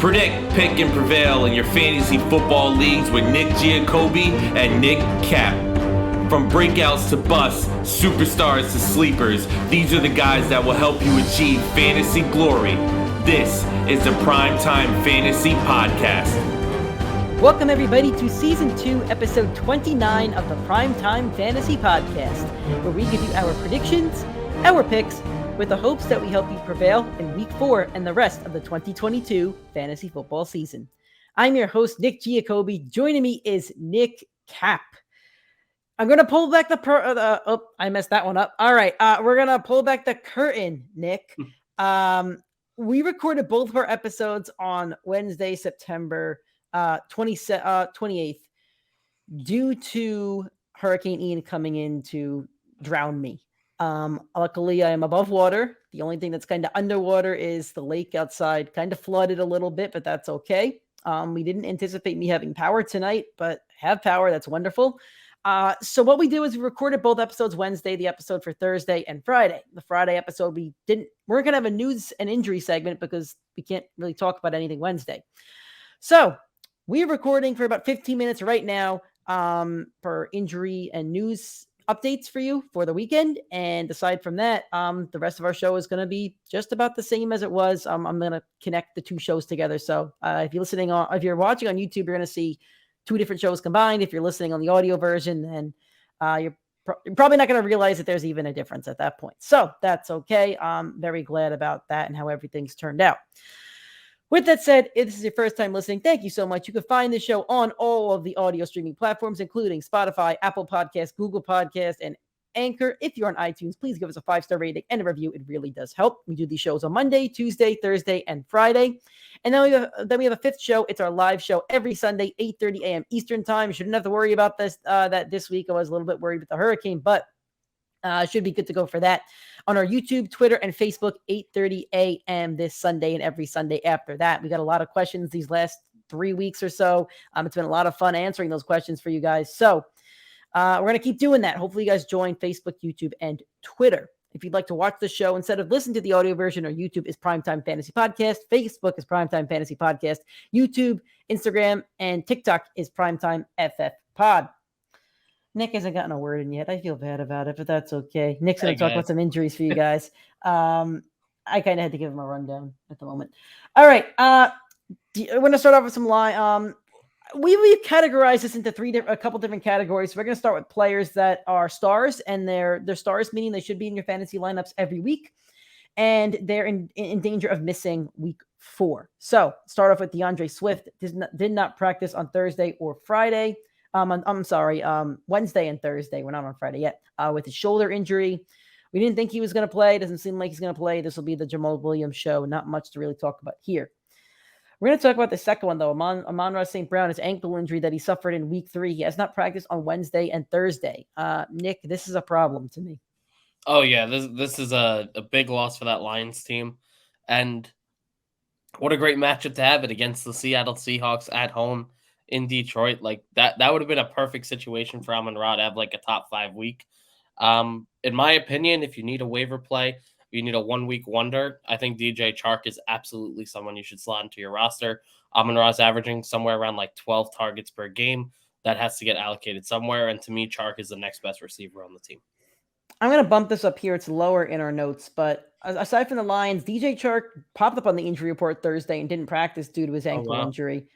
Predict, pick, and prevail in your fantasy football leagues with Nick Jacoby and Nick Cap. From breakouts to busts, superstars to sleepers, these are the guys that will help you achieve fantasy glory. This is the PrimeTime Fantasy Podcast. Welcome everybody to Season 2, Episode 29 of the PrimeTime Fantasy Podcast, where we give you our predictions, our picks, with the hopes that we help you prevail in Week 4 and the rest of the 2022 fantasy football season. I'm your host, Nick Jacoby. Joining me is Nick Cap. I'm going to pull back I messed that one up. All right, we're going to pull back the curtain, Nick. We recorded both of our episodes on Wednesday, September 28th, due to Hurricane Ian coming in to drown me. Luckily, I am above water. The only thing that's kind of underwater is the lake outside, kind of flooded a little bit, but that's okay. We didn't anticipate me having power tonight, but have power. That's wonderful. So what we did was we recorded both episodes Wednesday, the episode for Thursday and Friday. The Friday episode, we're going to have a news and injury segment because we can't really talk about anything Wednesday. So we're recording for about 15 minutes right now for injury and news updates for you for the weekend. And aside from that, the rest of our show is going to be just about the same as it was. I'm going to connect the two shows together. So if you're watching on YouTube, you're going to see two different shows combined. If you're listening on the audio version, then you're probably not going to realize that there's even a difference at that point. So that's okay. I'm very glad about that and how everything's turned out. With that said, if this is your first time listening, thank you so much. You can find the show on all of the audio streaming platforms, including Spotify, Apple Podcasts, Google Podcasts, and Anchor. If you're on iTunes, please give us a 5-star rating and a review. It really does help. We do these shows on Monday, Tuesday, Thursday, and Friday. And then we have a fifth show. It's our live show every Sunday, 8:30 a.m. Eastern time. You shouldn't have to worry about this this week. I was a little bit worried with the hurricane, but should be good to go for that on our YouTube, Twitter, and Facebook, 8:30 a.m. this Sunday and every Sunday after that. We got a lot of questions these last 3 weeks or so. It's been a lot of fun answering those questions for you guys. So we're going to keep doing that. Hopefully you guys join Facebook, YouTube, and Twitter. If you'd like to watch the show instead of listen to the audio version, our YouTube is PrimeTime Fantasy Podcast. Facebook is PrimeTime Fantasy Podcast. YouTube, Instagram, and TikTok is PrimeTimeFFPod. Nick hasn't gotten a word in yet. I feel bad about it, but that's okay. Nick's going to talk about some injuries for you guys. I kind of had to give him a rundown at the moment. All right. I want to start off with some line. We categorize this into a couple different categories. So we're going to start with players that are stars, and they're stars, meaning they should be in your fantasy lineups every week, and they're in danger of missing week 4. So start off with Deandre Swift. Did not practice on Thursday or Friday. Wednesday and Thursday. We're not on Friday yet. With his shoulder injury. We didn't think he was going to play. Doesn't seem like he's going to play. This will be the Jamal Williams show. Not much to really talk about here. We're going to talk about the second one, though. Amon-Ra St. Brown, his ankle injury that he suffered in week 3. He has not practiced on Wednesday and Thursday. Nick, this is a problem to me. Oh, yeah. This is a big loss for that Lions team. And what a great matchup to have it against the Seattle Seahawks at home in Detroit. Like that would have been a perfect situation for Amon-Ra to have like a top 5 week. In my opinion, if you need a waiver play, you need a 1-week wonder, I think DJ Chark is absolutely someone you should slot into your roster. Amon-Ra's averaging somewhere around like 12 targets per game. That has to get allocated somewhere. And to me, Chark is the next best receiver on the team. I'm going to bump this up here. It's lower in our notes, but aside from the Lions, DJ Chark popped up on the injury report Thursday and didn't practice due to his ankle injury.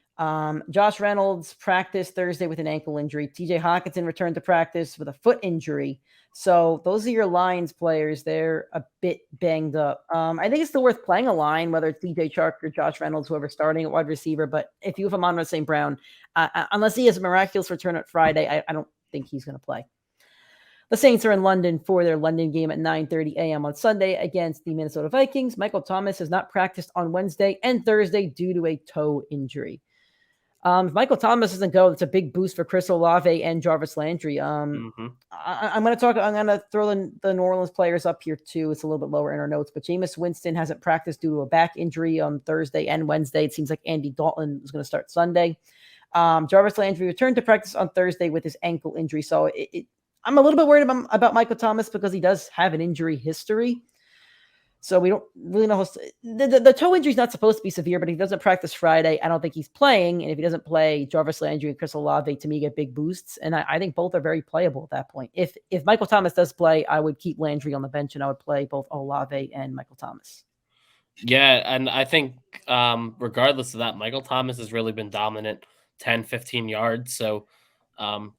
Josh Reynolds practiced Thursday with an ankle injury. TJ Hockenson returned to practice with a foot injury. So those are your Lions players. They're a bit banged up. I think it's still worth playing a line, whether it's DJ Chark or Josh Reynolds, whoever's starting at wide receiver. But if you have Amon-Ra St. Brown, unless he has a miraculous return at Friday, I don't think he's going to play. The Saints are in London for their London game at 9:30 a.m. on Sunday against the Minnesota Vikings. Michael Thomas has not practiced on Wednesday and Thursday due to a toe injury. If Michael Thomas doesn't go, it's a big boost for Chris Olave and Jarvis Landry. I'm going to throw the New Orleans players up here too. It's a little bit lower in our notes, but Jameis Winston hasn't practiced due to a back injury on Thursday and Wednesday. It seems like Andy Dalton is going to start Sunday. Jarvis Landry returned to practice on Thursday with his ankle injury. So I'm a little bit worried about Michael Thomas because he does have an injury history. So we don't really know. The toe injury is not supposed to be severe, but he doesn't practice Friday. I don't think he's playing. And if he doesn't play, Jarvis Landry and Chris Olave, to me, get big boosts. And I think both are very playable at that point. If Michael Thomas does play, I would keep Landry on the bench, and I would play both Olave and Michael Thomas. Yeah, and I think regardless of that, Michael Thomas has really been dominant, 10, 15 yards. So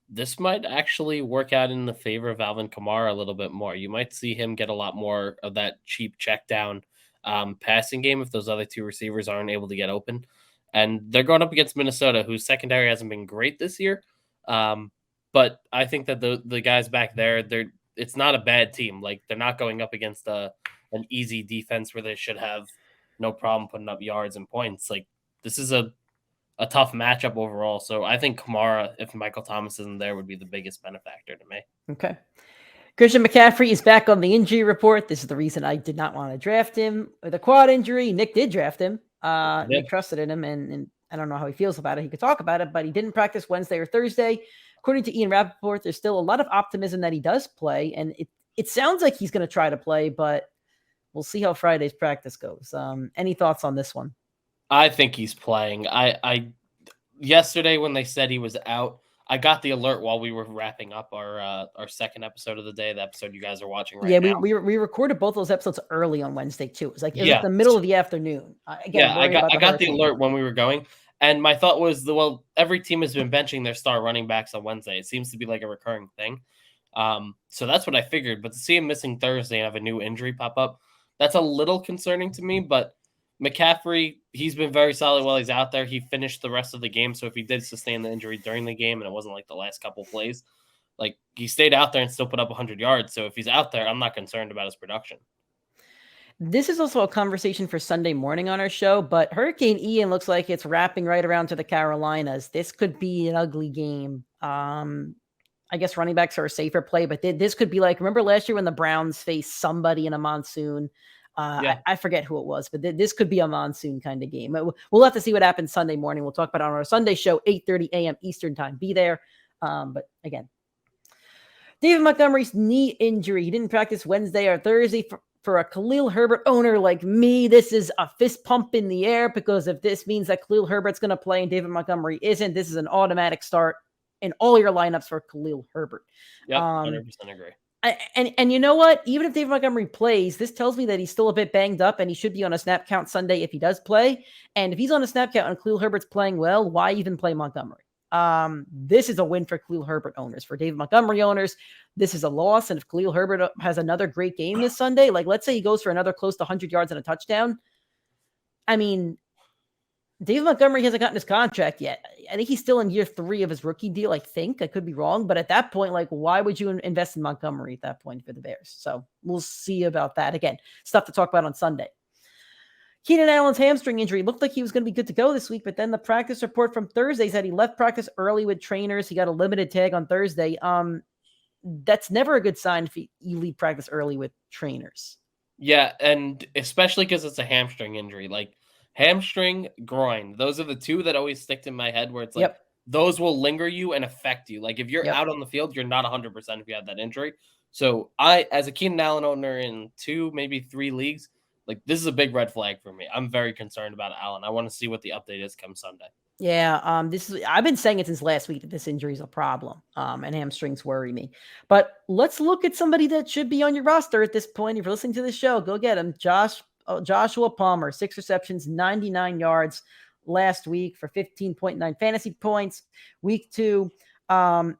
this might actually work out in the favor of Alvin Kamara a little bit more. You might see him get a lot more of that cheap check down passing game if those other two receivers aren't able to get open. And they're going up against Minnesota, whose secondary hasn't been great this year. But I think that the guys back there, it's not a bad team. Like, they're not going up against an easy defense where they should have no problem putting up yards and points. Like, this is a tough matchup overall. So I think Kamara, if Michael Thomas isn't there, would be the biggest benefactor to me. Okay. Christian McCaffrey is back on the injury report. This is the reason I did not want to draft him. With a quad injury, Nick did draft him. Nick trusted in him, and I don't know how he feels about it. He could talk about it, but he didn't practice Wednesday or Thursday. According to Ian Rappaport, there's still a lot of optimism that he does play, and it sounds like he's going to try to play, but we'll see how Friday's practice goes. Any thoughts on this one? I think he's playing. I yesterday when they said he was out, I got the alert while we were wrapping up our second episode of the day, the episode you guys are watching right now. Yeah, we recorded both those episodes early on Wednesday too. It was like the middle of the afternoon. I got the alert when we were going, and my thought was, every team has been benching their star running backs on Wednesday. It seems to be like a recurring thing. So that's what I figured. But to see him missing Thursday and have a new injury pop up, that's a little concerning to me. But McCaffrey, he's been very solid while he's out there. He finished the rest of the game. So if he did sustain the injury during the game and it wasn't like the last couple plays, like, he stayed out there and still put up 100 yards. So if he's out there, I'm not concerned about his production. This is also a conversation for Sunday morning on our show, but Hurricane Ian looks like it's wrapping right around to the Carolinas. This could be an ugly game. I guess running backs are a safer play, but this could be like, remember last year when the Browns faced somebody in a monsoon? I forget who it was, but this could be a monsoon kind of game. We'll have to see what happens Sunday morning. We'll talk about it on our Sunday show, 8:30 a.m. Eastern time. Be there. But again, David Montgomery's knee injury. He didn't practice Wednesday or Thursday. For a Khalil Herbert owner like me, this is a fist pump in the air, because if this means that Khalil Herbert's going to play and David Montgomery isn't, this is an automatic start in all your lineups for Khalil Herbert. Yeah, 100% agree. And you know what? Even if David Montgomery plays, this tells me that he's still a bit banged up, and he should be on a snap count Sunday if he does play. And if he's on a snap count and Khalil Herbert's playing well, why even play Montgomery? This is a win for Khalil Herbert owners. For David Montgomery owners, this is a loss. And if Khalil Herbert has another great game this Sunday, like let's say he goes for another close to 100 yards and a touchdown, I mean, David Montgomery hasn't gotten his contract yet. I think he's still in year 3 of his rookie deal. I think I could be wrong, but at that point, like, why would you invest in Montgomery at that point for the Bears? So we'll see about that. Again, stuff to talk about on Sunday. Keenan Allen's hamstring injury looked like he was going to be good to go this week, but then the practice report from Thursday said he left practice early with trainers. He got a limited tag on Thursday. That's never a good sign if you leave practice early with trainers. Yeah, and especially because it's a hamstring injury. Like, hamstring, groin, those are the two that always stick in my head, where it's like, those will linger you and affect you. Like, if you're out on the field, you're not 100% if you have that injury. So I, as a Keenan Allen owner in 2, maybe 3 leagues, like, this is a big red flag for me. I'm very concerned about Allen. I want to see what the update is come Sunday. Yeah, I've been saying it since last week that this injury is a problem, and hamstrings worry me. But let's look at somebody that should be on your roster at this point. If you're listening to this show, go get him. Joshua Palmer, 6 receptions, 99 yards last week for 15.9 fantasy points. Week 2,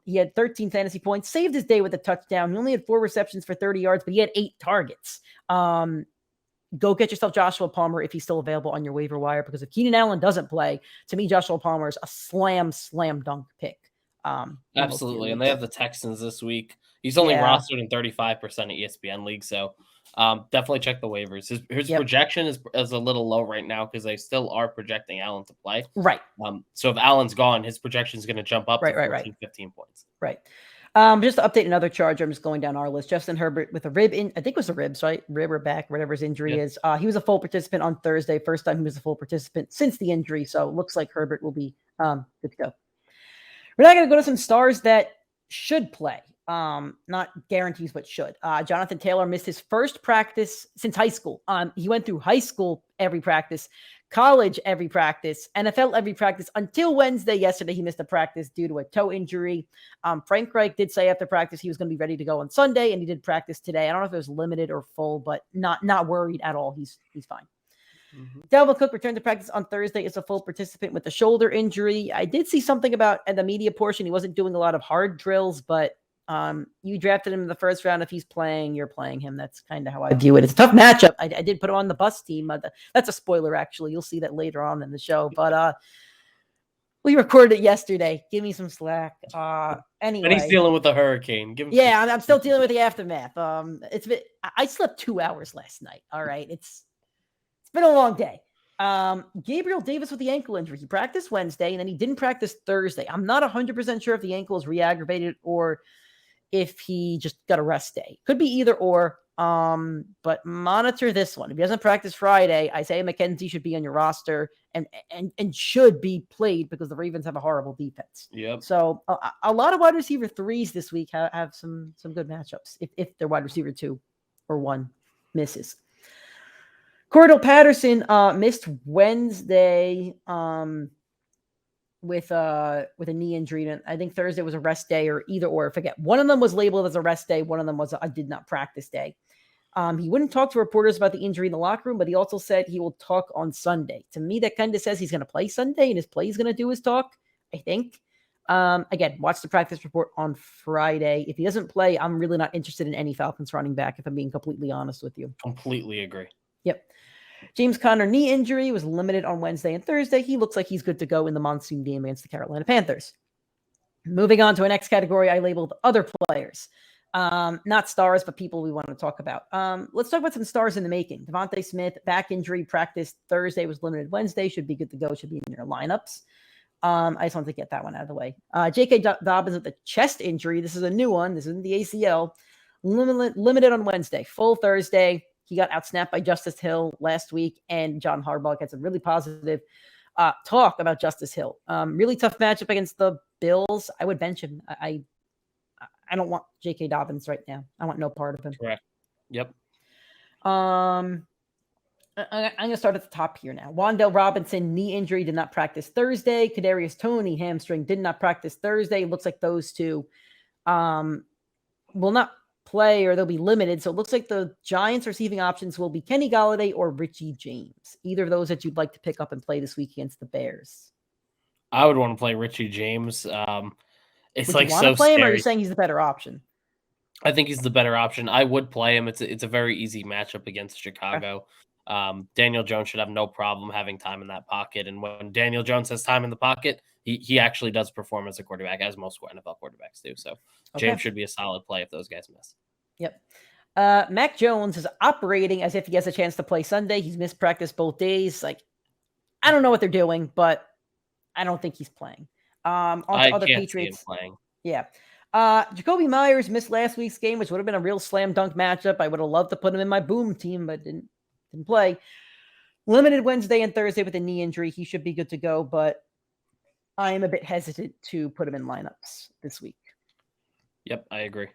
he had 13 fantasy points, saved his day with a touchdown. He only had 4 receptions for 30 yards, but he had 8 targets. Go get yourself Joshua Palmer if he's still available on your waiver wire, because if Keenan Allen doesn't play, to me, Joshua Palmer is a slam dunk pick. Absolutely. And they have the Texans this week. He's only rostered in 35% of ESPN league. So definitely check the waivers. His projection is a little low right now because they still are projecting Allen to play. Right. So if Allen's gone, his projection is going to jump up to 14, 15 points. Right. Just to update another charge, I'm just going down our list. Justin Herbert with a rib I think it was a ribs, right? Rib or back, whatever his injury is. He was a full participant on Thursday. First time he was a full participant since the injury. So it looks like Herbert will be good to go. We're now going to go to some stars that should play. Not guarantees, but should. Jonathan Taylor missed his first practice since high school. He went through high school every practice, college every practice, NFL every practice until Wednesday. Yesterday, he missed a practice due to a toe injury. Frank Reich did say after practice he was going to be ready to go on Sunday, and he did practice today. I don't know if it was limited or full, but not worried at all. He's fine. Mm-hmm. Dalvin Cook returned to practice on Thursday as a full participant with a shoulder injury. I did see something about at the media portion. He wasn't doing a lot of hard drills, but you drafted him in the first round. If he's playing, you're playing him. That's kind of how I view it. It's a tough matchup. I did put him on the bus team. That's a spoiler, actually. You'll see that later on in the show. But we recorded it yesterday. Give me some slack. Anyway, and he's dealing with the hurricane. I'm still dealing with the aftermath. I slept 2 hours last night. All right, it's been a long day. Gabriel Davis with the ankle injury. He practiced Wednesday, and then he didn't practice Thursday. I'm not 100% sure if the ankle is re-aggravated or if he just got a rest day. Could be either or, but monitor this one. If he doesn't practice Friday, Isaiah McKenzie should be on your roster and should be played because the Ravens have a horrible defense. Yep. So a lot of wide receiver threes this week have some good matchups if their wide receiver 2 or 1 misses. Cordell Patterson missed Wednesday with a knee injury. And I think Thursday was a rest day or either or. I forget. One of them was labeled as a rest day. One of them was a did not practice day. He wouldn't talk to reporters about the injury in the locker room, but he also said he will talk on Sunday. To me, that kind of says he's going to play Sunday, and his play is going to do his talk, I think. Again, watch the practice report on Friday. If he doesn't play, I'm really not interested in any Falcons running back, if I'm being completely honest with you. Completely agree. Yep. James Conner knee injury was limited on Wednesday and Thursday. He looks like he's good to go in the monsoon game against the Carolina Panthers. Moving on to a next category, I labeled other players. Not stars, but people we want to talk about. Let's talk about some stars in the making. Devonte Smith, back injury, practiced Thursday, was limited Wednesday. Should be good to go. Should be in your lineups. I just wanted to get that one out of the way. J.K. Dobbins with a chest injury. This is a new one. This isn't the ACL. Limited on Wednesday. Full Thursday. He got outsnapped by Justice Hill last week, and John Harbaugh had some really positive talk about Justice Hill. Really tough matchup against the Bills. I would bench him. I don't want J.K. Dobbins right now. I want no part of him. Correct. Yep. I'm going to start at the top here now. Wanda Robinson, knee injury, did not practice Thursday. Kadarius Toney, hamstring, did not practice Thursday. Looks like those two will not play or they'll be limited. So it looks like the Giants receiving options will be Kenny Golladay or Richie James. Either of those that you'd like to pick up and play this week against the Bears. I would want to play Richie James. It's would like you want so to play him, or scary. are you saying he's the better option? I think he's the better option. I would play him. It's a very easy matchup against Chicago. Okay. Daniel Jones should have no problem having time in that pocket. And when Daniel Jones has time in the pocket, he actually does perform as a quarterback, as most NFL quarterbacks do. So James should be a solid play if those guys miss. Yep. Mac Jones is operating as if he has a chance to play Sunday. He's missed practice both days. Like, I don't know what they're doing, but I don't think he's playing. On to other Patriots. Playing. Yeah. Jacoby Myers missed last week's game, which would have been a real slam dunk matchup. I would have loved to put him in my boom team, but didn't play. Limited Wednesday and Thursday with a knee injury. He should be good to go, but I am a bit hesitant to put him in lineups this week. Yep, I agree.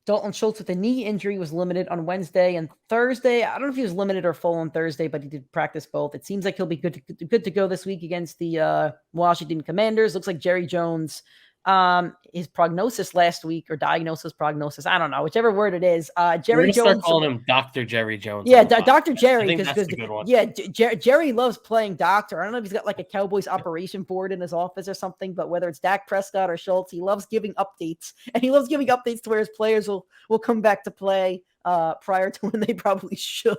Dalton Schultz with a knee injury was limited on Wednesday and Thursday. I don't know if he was limited or full on Thursday, but he did practice both. It seems like he'll be good to go this week against the Washington Commanders. Looks like Jerry Jones, his prognosis last week, or prognosis, I don't know, whichever word it is. Jerry Jones. Start calling him Dr. Jerry Jones. Yeah, Dr. Jerry. I think that's a good one. Yeah, Jerry loves playing doctor. I don't know if he's got like a Cowboys operation board in his office or something, but whether it's Dak Prescott or Schultz, he loves giving updates, and he loves giving updates to where his players will come back to play prior to when they probably should.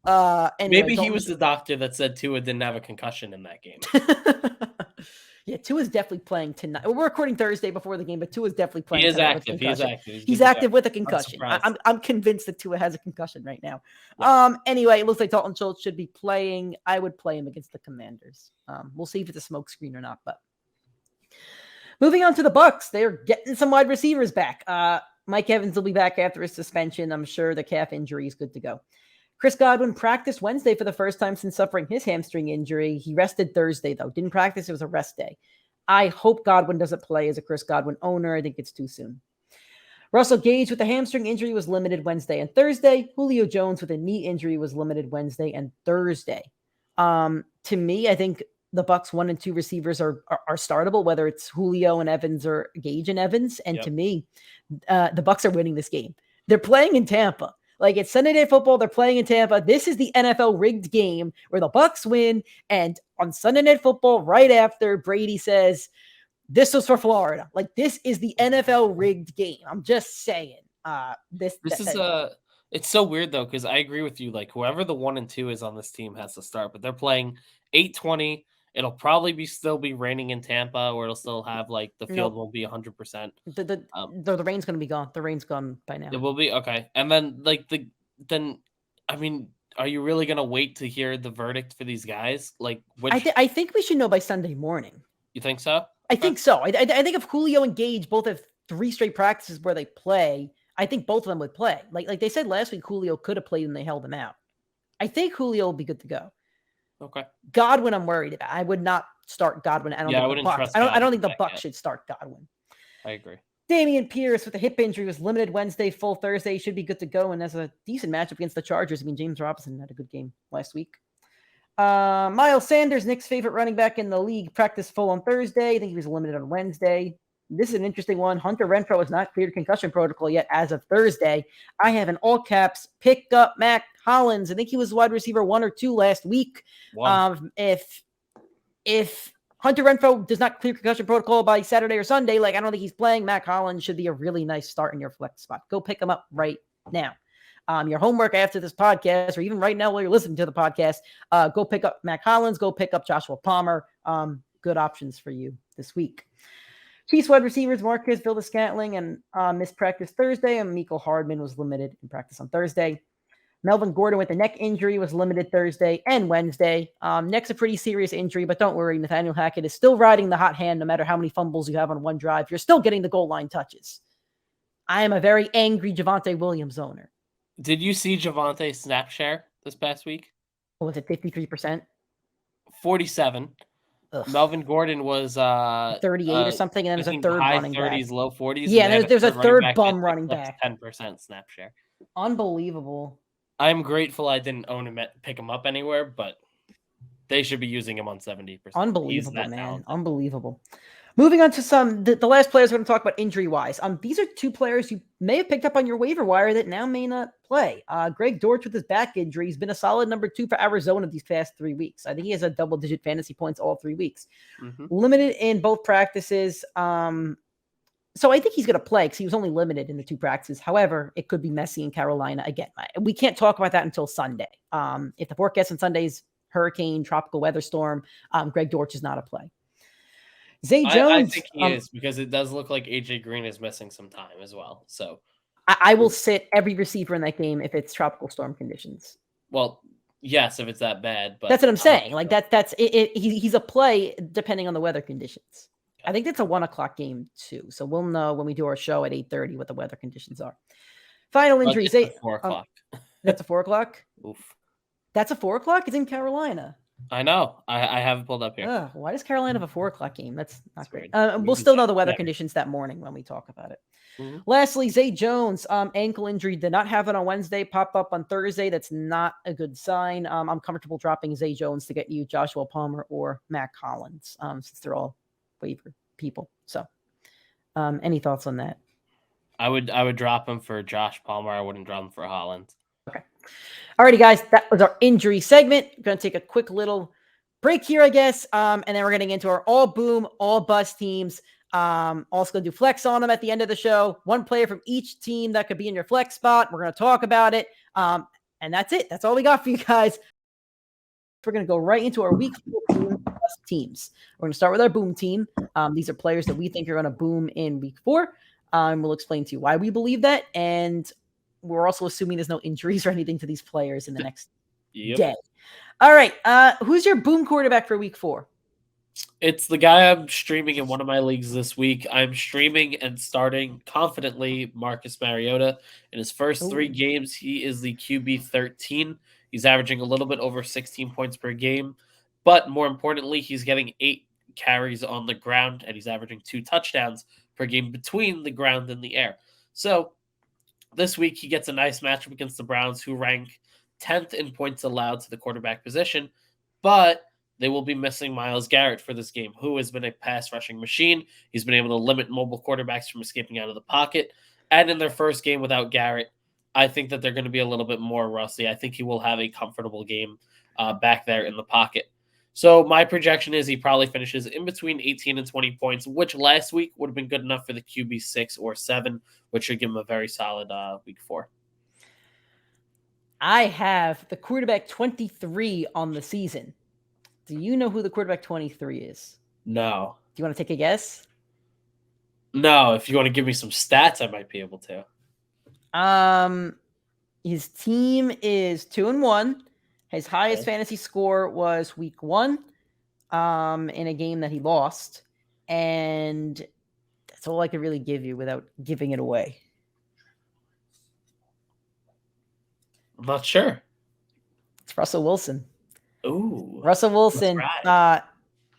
Anyway, maybe he was the doctor that said Tua didn't have a concussion in that game. Yeah, Tua's definitely playing tonight. We're recording Thursday before the game, but Tua's definitely playing. He is active. He's active with a concussion. I'm convinced that Tua has a concussion right now. Yeah. Anyway, it looks like Dalton Schultz should be playing. I would play him against the Commanders. We'll see if it's a smoke screen or not. But moving on to the Bucs, they're getting some wide receivers back. Mike Evans will be back after his suspension. I'm sure the calf injury is good to go. Chris Godwin practiced Wednesday for the first time since suffering his hamstring injury. He rested Thursday, though. Didn't practice. It was a rest day. I hope Godwin doesn't play as a Chris Godwin owner. I think it's too soon. Russell Gage with a hamstring injury was limited Wednesday and Thursday. Julio Jones with a knee injury was limited Wednesday and Thursday. To me, I think the Bucs 1 and 2 receivers are startable, whether it's Julio and Evans or Gage and Evans. And to me, the Bucs are winning this game. They're playing in Tampa. Like, it's Sunday Night Football. They're playing in Tampa. This is the NFL rigged game where the Bucs win. And on Sunday Night Football, right after, Brady says, this was for Florida. Like, this is the NFL rigged game. I'm just saying. It's so weird though, because I agree with you. Like, whoever the 1 and 2 is on this team has to start, but they're playing 8:20. It'll probably still be raining in Tampa, or it'll still have like the field won't be 100%. The rain's going to be gone. The rain's gone by now. It will be okay. And then I mean, are you really going to wait to hear the verdict for these guys? Like, I think we should know by Sunday morning. You think so? I think so. I think if Julio and Gage both have 3 straight practices where they play, I think both of them would play. Like they said last week, Julio could have played and they held him out. I think Julio will be good to go. Okay. Godwin, I'm worried about. I would not start Godwin. I don't think the Bucs should start Godwin. I agree. Dameon Pierce with a hip injury was limited Wednesday, full Thursday. He should be good to go. And that's a decent matchup against the Chargers. I mean, James Robinson had a good game last week. Miles Sanders, Nick's favorite running back in the league, practiced full on Thursday. I think he was limited on Wednesday. This is an interesting one. Hunter Renfro is not cleared concussion protocol yet as of Thursday. I have an all caps pick up Mac Hollins. I think he was wide receiver 1 or 2 last week. If Hunter Renfro does not clear concussion protocol by Saturday or Sunday, I don't think he's playing. Mac Hollins should be a really nice start in your flex spot. Go pick him up right now. Your homework after this podcast, or even right now while you're listening to the podcast, go pick up Mac Hollins, go pick up Joshua Palmer. Good options for you this week. Chiefs wide receivers Marquez Valdes-Scantling and missed practice Thursday, and Mecole Hardman was limited in practice on Thursday. Melvin Gordon with a neck injury was limited Thursday and Wednesday. Neck's a pretty serious injury, but don't worry. Nathaniel Hackett is still riding the hot hand no matter how many fumbles you have on one drive. You're still getting the goal line touches. I am a very angry Javonte Williams owner. Did you see Javonte snap share this past week? What was it, 53%? 47. Ugh. Melvin Gordon was 38 or something, and then there's a third running back. High 30s, low 40s. Yeah, there's a third bum running back. 10% snap share. Unbelievable. I'm grateful I didn't own him, pick him up anywhere, but they should be using him on 70%. Unbelievable, man. Talented. Unbelievable. Moving on to the last players we're going to talk about injury-wise. These are 2 players you may have picked up on your waiver wire that now may not play. Greg Dortch with his back injury has been a solid number 2 for Arizona these past 3 weeks. I think he has a double-digit fantasy points all 3 weeks. Mm-hmm. Limited in both practices. So I think he's going to play because he was only limited in the 2 practices. However, it could be messy in Carolina. Again, we can't talk about that until Sunday. If the forecast on Sunday is hurricane, tropical weather storm, Greg Dortch is not a play. Zay Jones. I think he is, because it does look like AJ Green is missing some time as well. So I will sit every receiver in that game if it's tropical storm conditions. Well, yes, if it's that bad, but that's what I'm saying. That's it. He's a play depending on the weather conditions. Okay. I think that's a 1:00 game too. So we'll know when we do our show at 8:30 what the weather conditions are. Final injury. Zay 4:00. That's a 4:00. Oof. That's a 4:00. It's in Carolina. I know. I have it pulled up here. Why does Carolina have a 4:00 game? That's not great. We'll still know the weather conditions that morning when we talk about it. Mm-hmm. Lastly, Zay Jones, ankle injury, did not happen on Wednesday, popped up on Thursday. That's not a good sign. I'm comfortable dropping Zay Jones to get you Joshua Palmer or Mac Hollins, since they're all waiver people. So, any thoughts on that? I would drop him for Josh Palmer. I wouldn't drop him for Hollins. Okay. Alrighty, guys, that was our injury segment. We're going to take a quick little break here, I guess, and then we're getting into our all boom, all bust teams. Also going to do flex on them at the end of the show. 1 player from each team that could be in your flex spot. We're going to talk about it, and that's it. That's all we got for you guys. We're going to go right into our week 14 bust teams. We're going to start with our boom team. These are players that we think are going to boom in week 4. We'll explain to you why we believe that, and we're also assuming there's no injuries or anything to these players in the next day. All right. Who's your boom quarterback for week 4? It's the guy I'm streaming in one of my leagues this week. I'm streaming and starting confidently Marcus Mariota. In his first 3 games, he is the QB 13. He's averaging a little bit over 16 points per game. But more importantly, he's getting 8 carries on the ground, and he's averaging 2 touchdowns per game between the ground and the air. So this week he gets a nice matchup against the Browns, who rank 10th in points allowed to the quarterback position, but they will be missing Myles Garrett for this game, who has been a pass rushing machine. He's been able to limit mobile quarterbacks from escaping out of the pocket. And in their first game without Garrett, I think that they're going to be a little bit more rusty. I think he will have a comfortable game back there in the pocket. So my projection is he probably finishes in between 18 and 20 points, which last week would have been good enough for the QB 6 or 7, which should give him a very solid week 4. I have the quarterback 23 on the season. Do you know who the quarterback 23 is? No. Do you want to take a guess? No. If you want to give me some stats, I might be able to. His team is 2-1. His highest fantasy score was week 1, in a game that he lost, and that's all I could really give you without giving it away. I'm not sure. It's Russell Wilson. Ooh. Russell Wilson.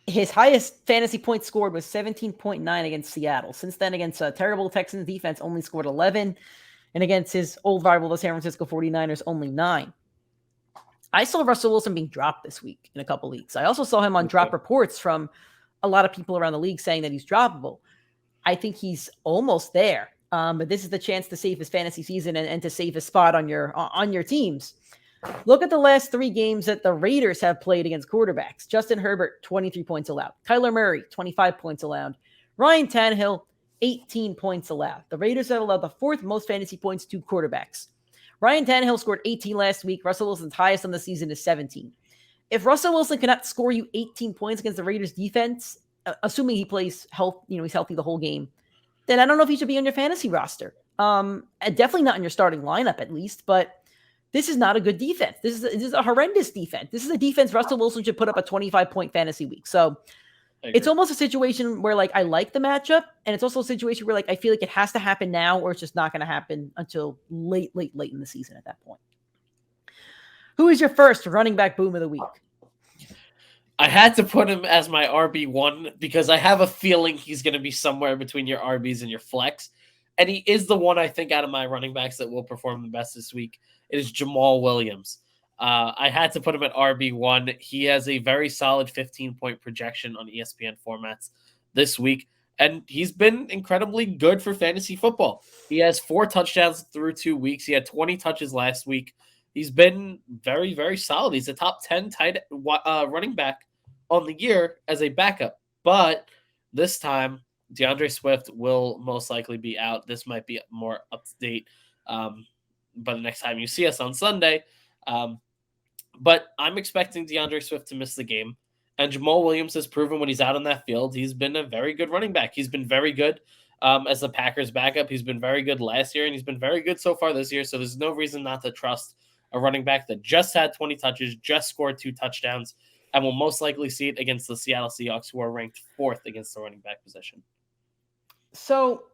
His highest fantasy points scored was 17.9 against Seattle. Since then, against a terrible Texans defense, only scored 11. And against his old rival, the San Francisco 49ers, only 9. I saw Russell Wilson being dropped this week in a couple leagues. I also saw him on drop reports from a lot of people around the league saying that he's droppable. I think he's almost there. But this is the chance to save his fantasy season and to save his spot on your teams. Look at the last 3 games that the Raiders have played against quarterbacks. Justin Herbert, 23 points allowed. Kyler Murray, 25 points allowed. Ryan Tannehill, 18 points allowed. The Raiders have allowed the 4th most fantasy points to quarterbacks. Ryan Tannehill scored 18 last week. Russell Wilson's highest on the season is 17. If Russell Wilson cannot score you 18 points against the Raiders defense, assuming he plays he's healthy the whole game, then I don't know if he should be on your fantasy roster. Definitely not in your starting lineup, at least. But this is not a good defense. This is a horrendous defense. This is a defense Russell Wilson should put up a 25-point fantasy week. So it's almost a situation where I like the matchup, and it's also a situation where I feel like it has to happen now, or it's just not going to happen until late in the season at that point. Who is your first running back boom of the week? I had to put him as my RB1 because I have a feeling he's going to be somewhere between your RBs and your flex. And he is the one I think out of my running backs that will perform the best this week. It is Jamal Williams. I had to put him at RB1. He has a very solid 15-point projection on ESPN formats this week, and he's been incredibly good for fantasy football. He has 4 touchdowns through 2 weeks. He had 20 touches last week. He's been very, very solid. He's a top 10 running back on the year as a backup, but this time Deandre Swift will most likely be out. This might be more up to date by the next time you see us on Sunday. But I'm expecting Deandre Swift to miss the game. And Jamal Williams has proven when he's out on that field, he's been a very good running back. He's been very good as the Packers backup. He's been very good last year, and he's been very good so far this year. So there's no reason not to trust a running back that just had 20 touches, just scored 2 touchdowns, and will most likely see it against the Seattle Seahawks, who are ranked 4th against the running back position. So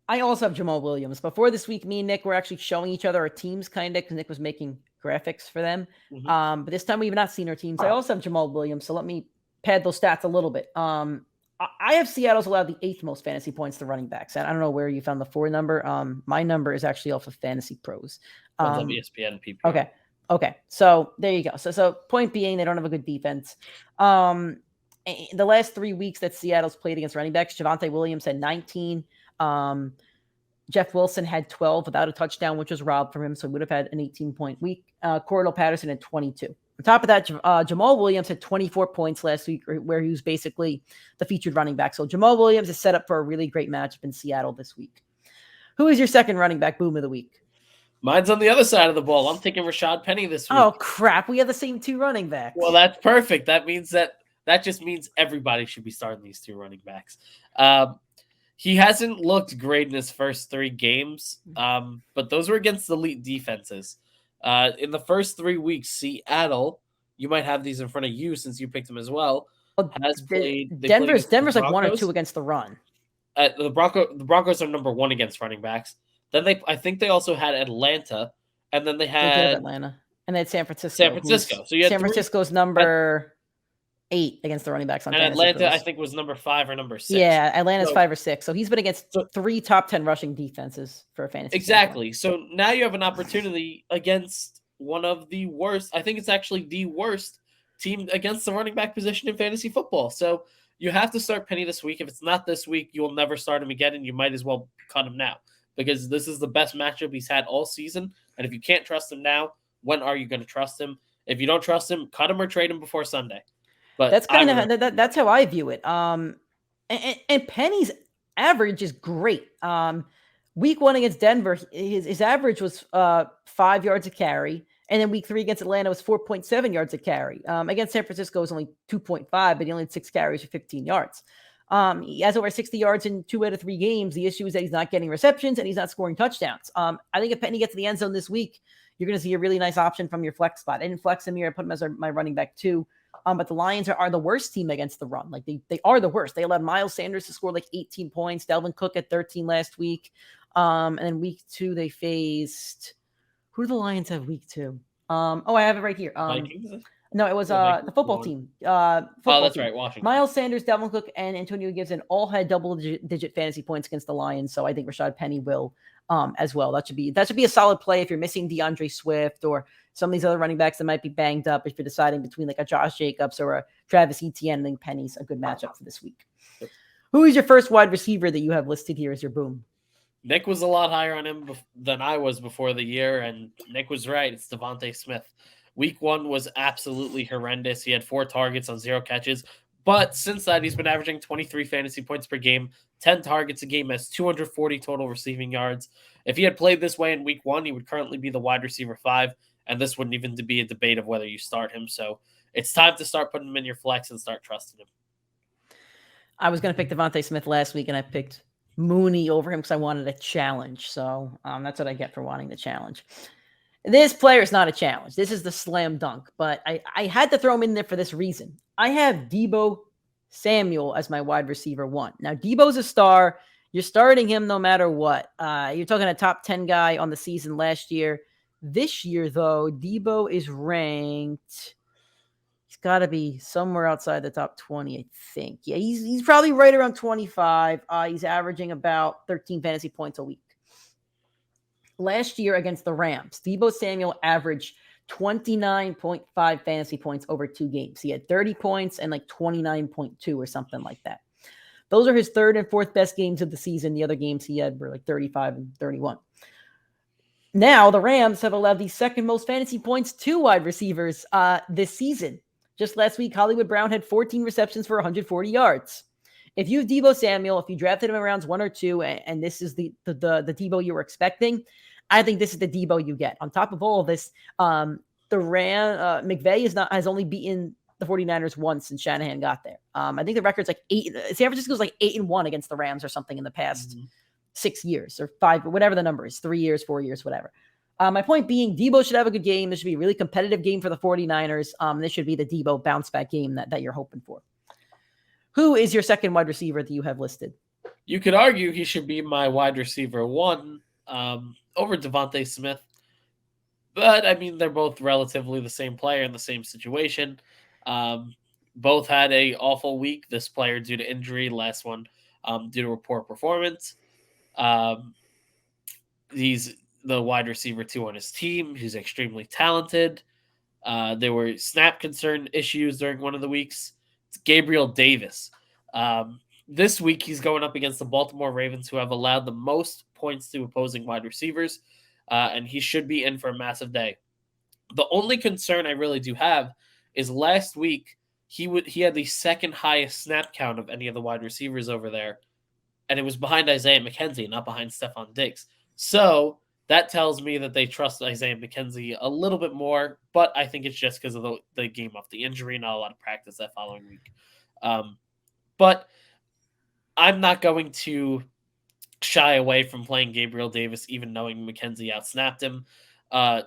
I also have Jamal Williams. Before this week, me and Nick were actually showing each other our teams, kind of, because Nick was making graphics for them. But this time we have not seen our teams. I also have Jamal Williams, so let me pad those stats a little bit. I have Seattle's allowed the 8th most fantasy points to running backs. I don't know where you found the 4 number. My number is actually off of Fantasy Pros. ESPN PPR. Okay. So there you go. So point being, they don't have a good defense. The last 3 weeks that Seattle's played against running backs, Devonte Williams had 19. Jeff Wilson had 12 without a touchdown, which was robbed from him, so he would have had an 18-point week. Cordell Patterson had 22. On top of that, Jamal Williams had 24 points last week, where he was basically the featured running back. So Jamal Williams is set up for a really great matchup in Seattle this week. Who is your second running back boom of the week? Mine's on the other side of the ball. I'm taking Rashad Penny this week. Oh, crap. We have the same 2 running backs. Well, that's perfect. That just means everybody should be starting these 2 running backs. He hasn't looked great in his first 3 games, but those were against elite defenses. In the first 3 weeks, Seattle, you might have these in front of you since you picked them as well, has played. Denver's like 1 or 2 against the run. The Broncos are number 1 against running backs. Then I think they also had Atlanta, and then they had Atlanta, and they had San Francisco. So you had San Francisco's number 8 against the running backs on And Fantasy Atlanta, Pros. I think, was number 5 or number 6. Yeah, Atlanta's 5 or 6. So he's been against 3 top 10 rushing defenses for a fantasy. Exactly. So now you have an opportunity against one of the worst. I think it's actually the worst team against the running back position in fantasy football. So you have to start Penny this week. If it's not this week, you will never start him again, and you might as well cut him now because this is the best matchup he's had all season. And if you can't trust him now, when are you going to trust him? If you don't trust him, cut him or trade him before Sunday. But that's kind of that's how I view it. And Penny's average is great. Week 1 against Denver, his average was 5 yards a carry. And then week 3 against Atlanta was 4.7 yards a carry. Against San Francisco, it was only 2.5, but he only had 6 carries for 15 yards. He has over 60 yards in 2 out of 3 games. The issue is that he's not getting receptions and he's not scoring touchdowns. I think if Penny gets to the end zone this week, you're going to see a really nice option from your flex spot. I didn't flex him here. I put him as my running back too. But the Lions are the worst team against the run. Like they are the worst. They allowed Miles Sanders to score like 18 points. Dalvin Cook at 13 last week. And then week 2, they faced, who do the Lions have week 2? I have it right here. No, it was the football team. That's right, Washington. Miles Sanders, Dalvin Cook, and Antonio Gibson all had double-digit fantasy points against the Lions. So I think Rashad Penny will as well. That should be a solid play if you're missing Deandre Swift or some of these other running backs that might be banged up. If you're deciding between like a Josh Jacobs or a Travis Etienne, I think Penny's a good matchup for this week. Yep. Who is your first wide receiver that you have listed here as your boom? Nick was a lot higher on him than I was before the year, and Nick was right. It's Devonte Smith. Week 1 was absolutely horrendous. He had 4 targets on 0 catches, but since that, he's been averaging 23 fantasy points per game, 10 targets a game, has 240 total receiving yards. If he had played this way in week 1, he would currently be the wide receiver 5, and this wouldn't even be a debate of whether you start him. So it's time to start putting him in your flex and start trusting him. I was going to pick Devonte Smith last week, and I picked Mooney over him because I wanted a challenge. So that's what I get for wanting the challenge. This player is not a challenge. This is the slam dunk, but I had to throw him in there for this reason. I have Debo Samuel as my wide receiver 1. Now, Debo's a star. You're starting him no matter what. You're talking a top 10 guy on the season last year. This year, though, Debo is ranked. He's got to be somewhere outside the top 20, I think. Yeah, he's probably right around 25. He's averaging about 13 fantasy points a week. Last year against the Rams, Debo Samuel averaged 29.5 fantasy points over 2 games. He had 30 points and like 29.2 or something like that. Those are his 3rd and 4th best games of the season. The other games he had were like 35 and 31. Now, the Rams have allowed the 2nd most fantasy points to wide receivers this season. Just last week, Hollywood Brown had 14 receptions for 140 yards. If you have Debo Samuel, if you drafted him in rounds 1 or 2, and this is the Debo you were expecting, I think this is the Debo you get. On top of all of this, McVay has only beaten the 49ers once since Shanahan got there. I think the record's like 8. San Francisco's like 8-1 against the Rams or something in the past 6 years or 5, or whatever the number is, 3 years, 4 years, whatever. My point being, Debo should have a good game. This should be a really competitive game for the 49ers. This should be the Debo bounce back game that you're hoping for. Who is your second wide receiver that you have listed? You could argue he should be my wide receiver 1 over Devonte Smith. But, I mean, they're both relatively the same player in the same situation. Both had a awful week. This player due to injury, last one due to a poor performance. He's the wide receiver 2 on his team. He's extremely talented. There were snap concern issues during one of the weeks. It's Gabriel Davis. This week, he's going up against the Baltimore Ravens, who have allowed the most points to opposing wide receivers, and he should be in for a massive day. The only concern I really do have is last week, he had the 2nd highest snap count of any of the wide receivers over there, and it was behind Isaiah McKenzie, not behind Stephon Diggs. So that tells me that they trust Isaiah McKenzie a little bit more, but I think it's just because of the game off the injury, not a lot of practice that following week. But I'm not going to shy away from playing Gabriel Davis, even knowing McKenzie outsnapped him.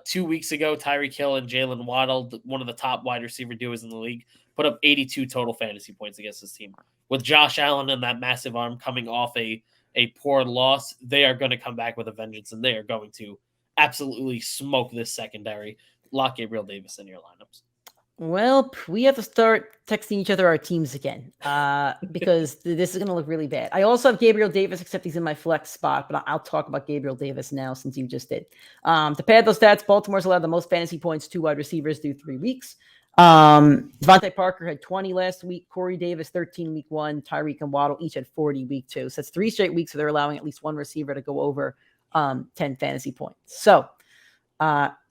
2 weeks ago, Tyreek Hill and Jalen Waddle, one of the top wide receiver duos in the league, put up 82 total fantasy points against his team. With Josh Allen and that massive arm coming off a poor loss, they are going to come back with a vengeance, and they are going to absolutely smoke this secondary. Lock Gabriel Davis in your lineups. Well, we have to start texting each other our teams again because this is going to look really bad. I also have Gabriel Davis, except he's in my flex spot, but I'll talk about Gabriel Davis now since you just did. To pad those stats, Baltimore's allowed the most fantasy points to wide receivers through 3 weeks. Devontae Parker had 20 last week. Corey Davis, 13 week 1. Tyreek and Waddle each had 40 week 2. So that's 3 straight weeks where they're allowing at least one receiver to go over 10 fantasy points. So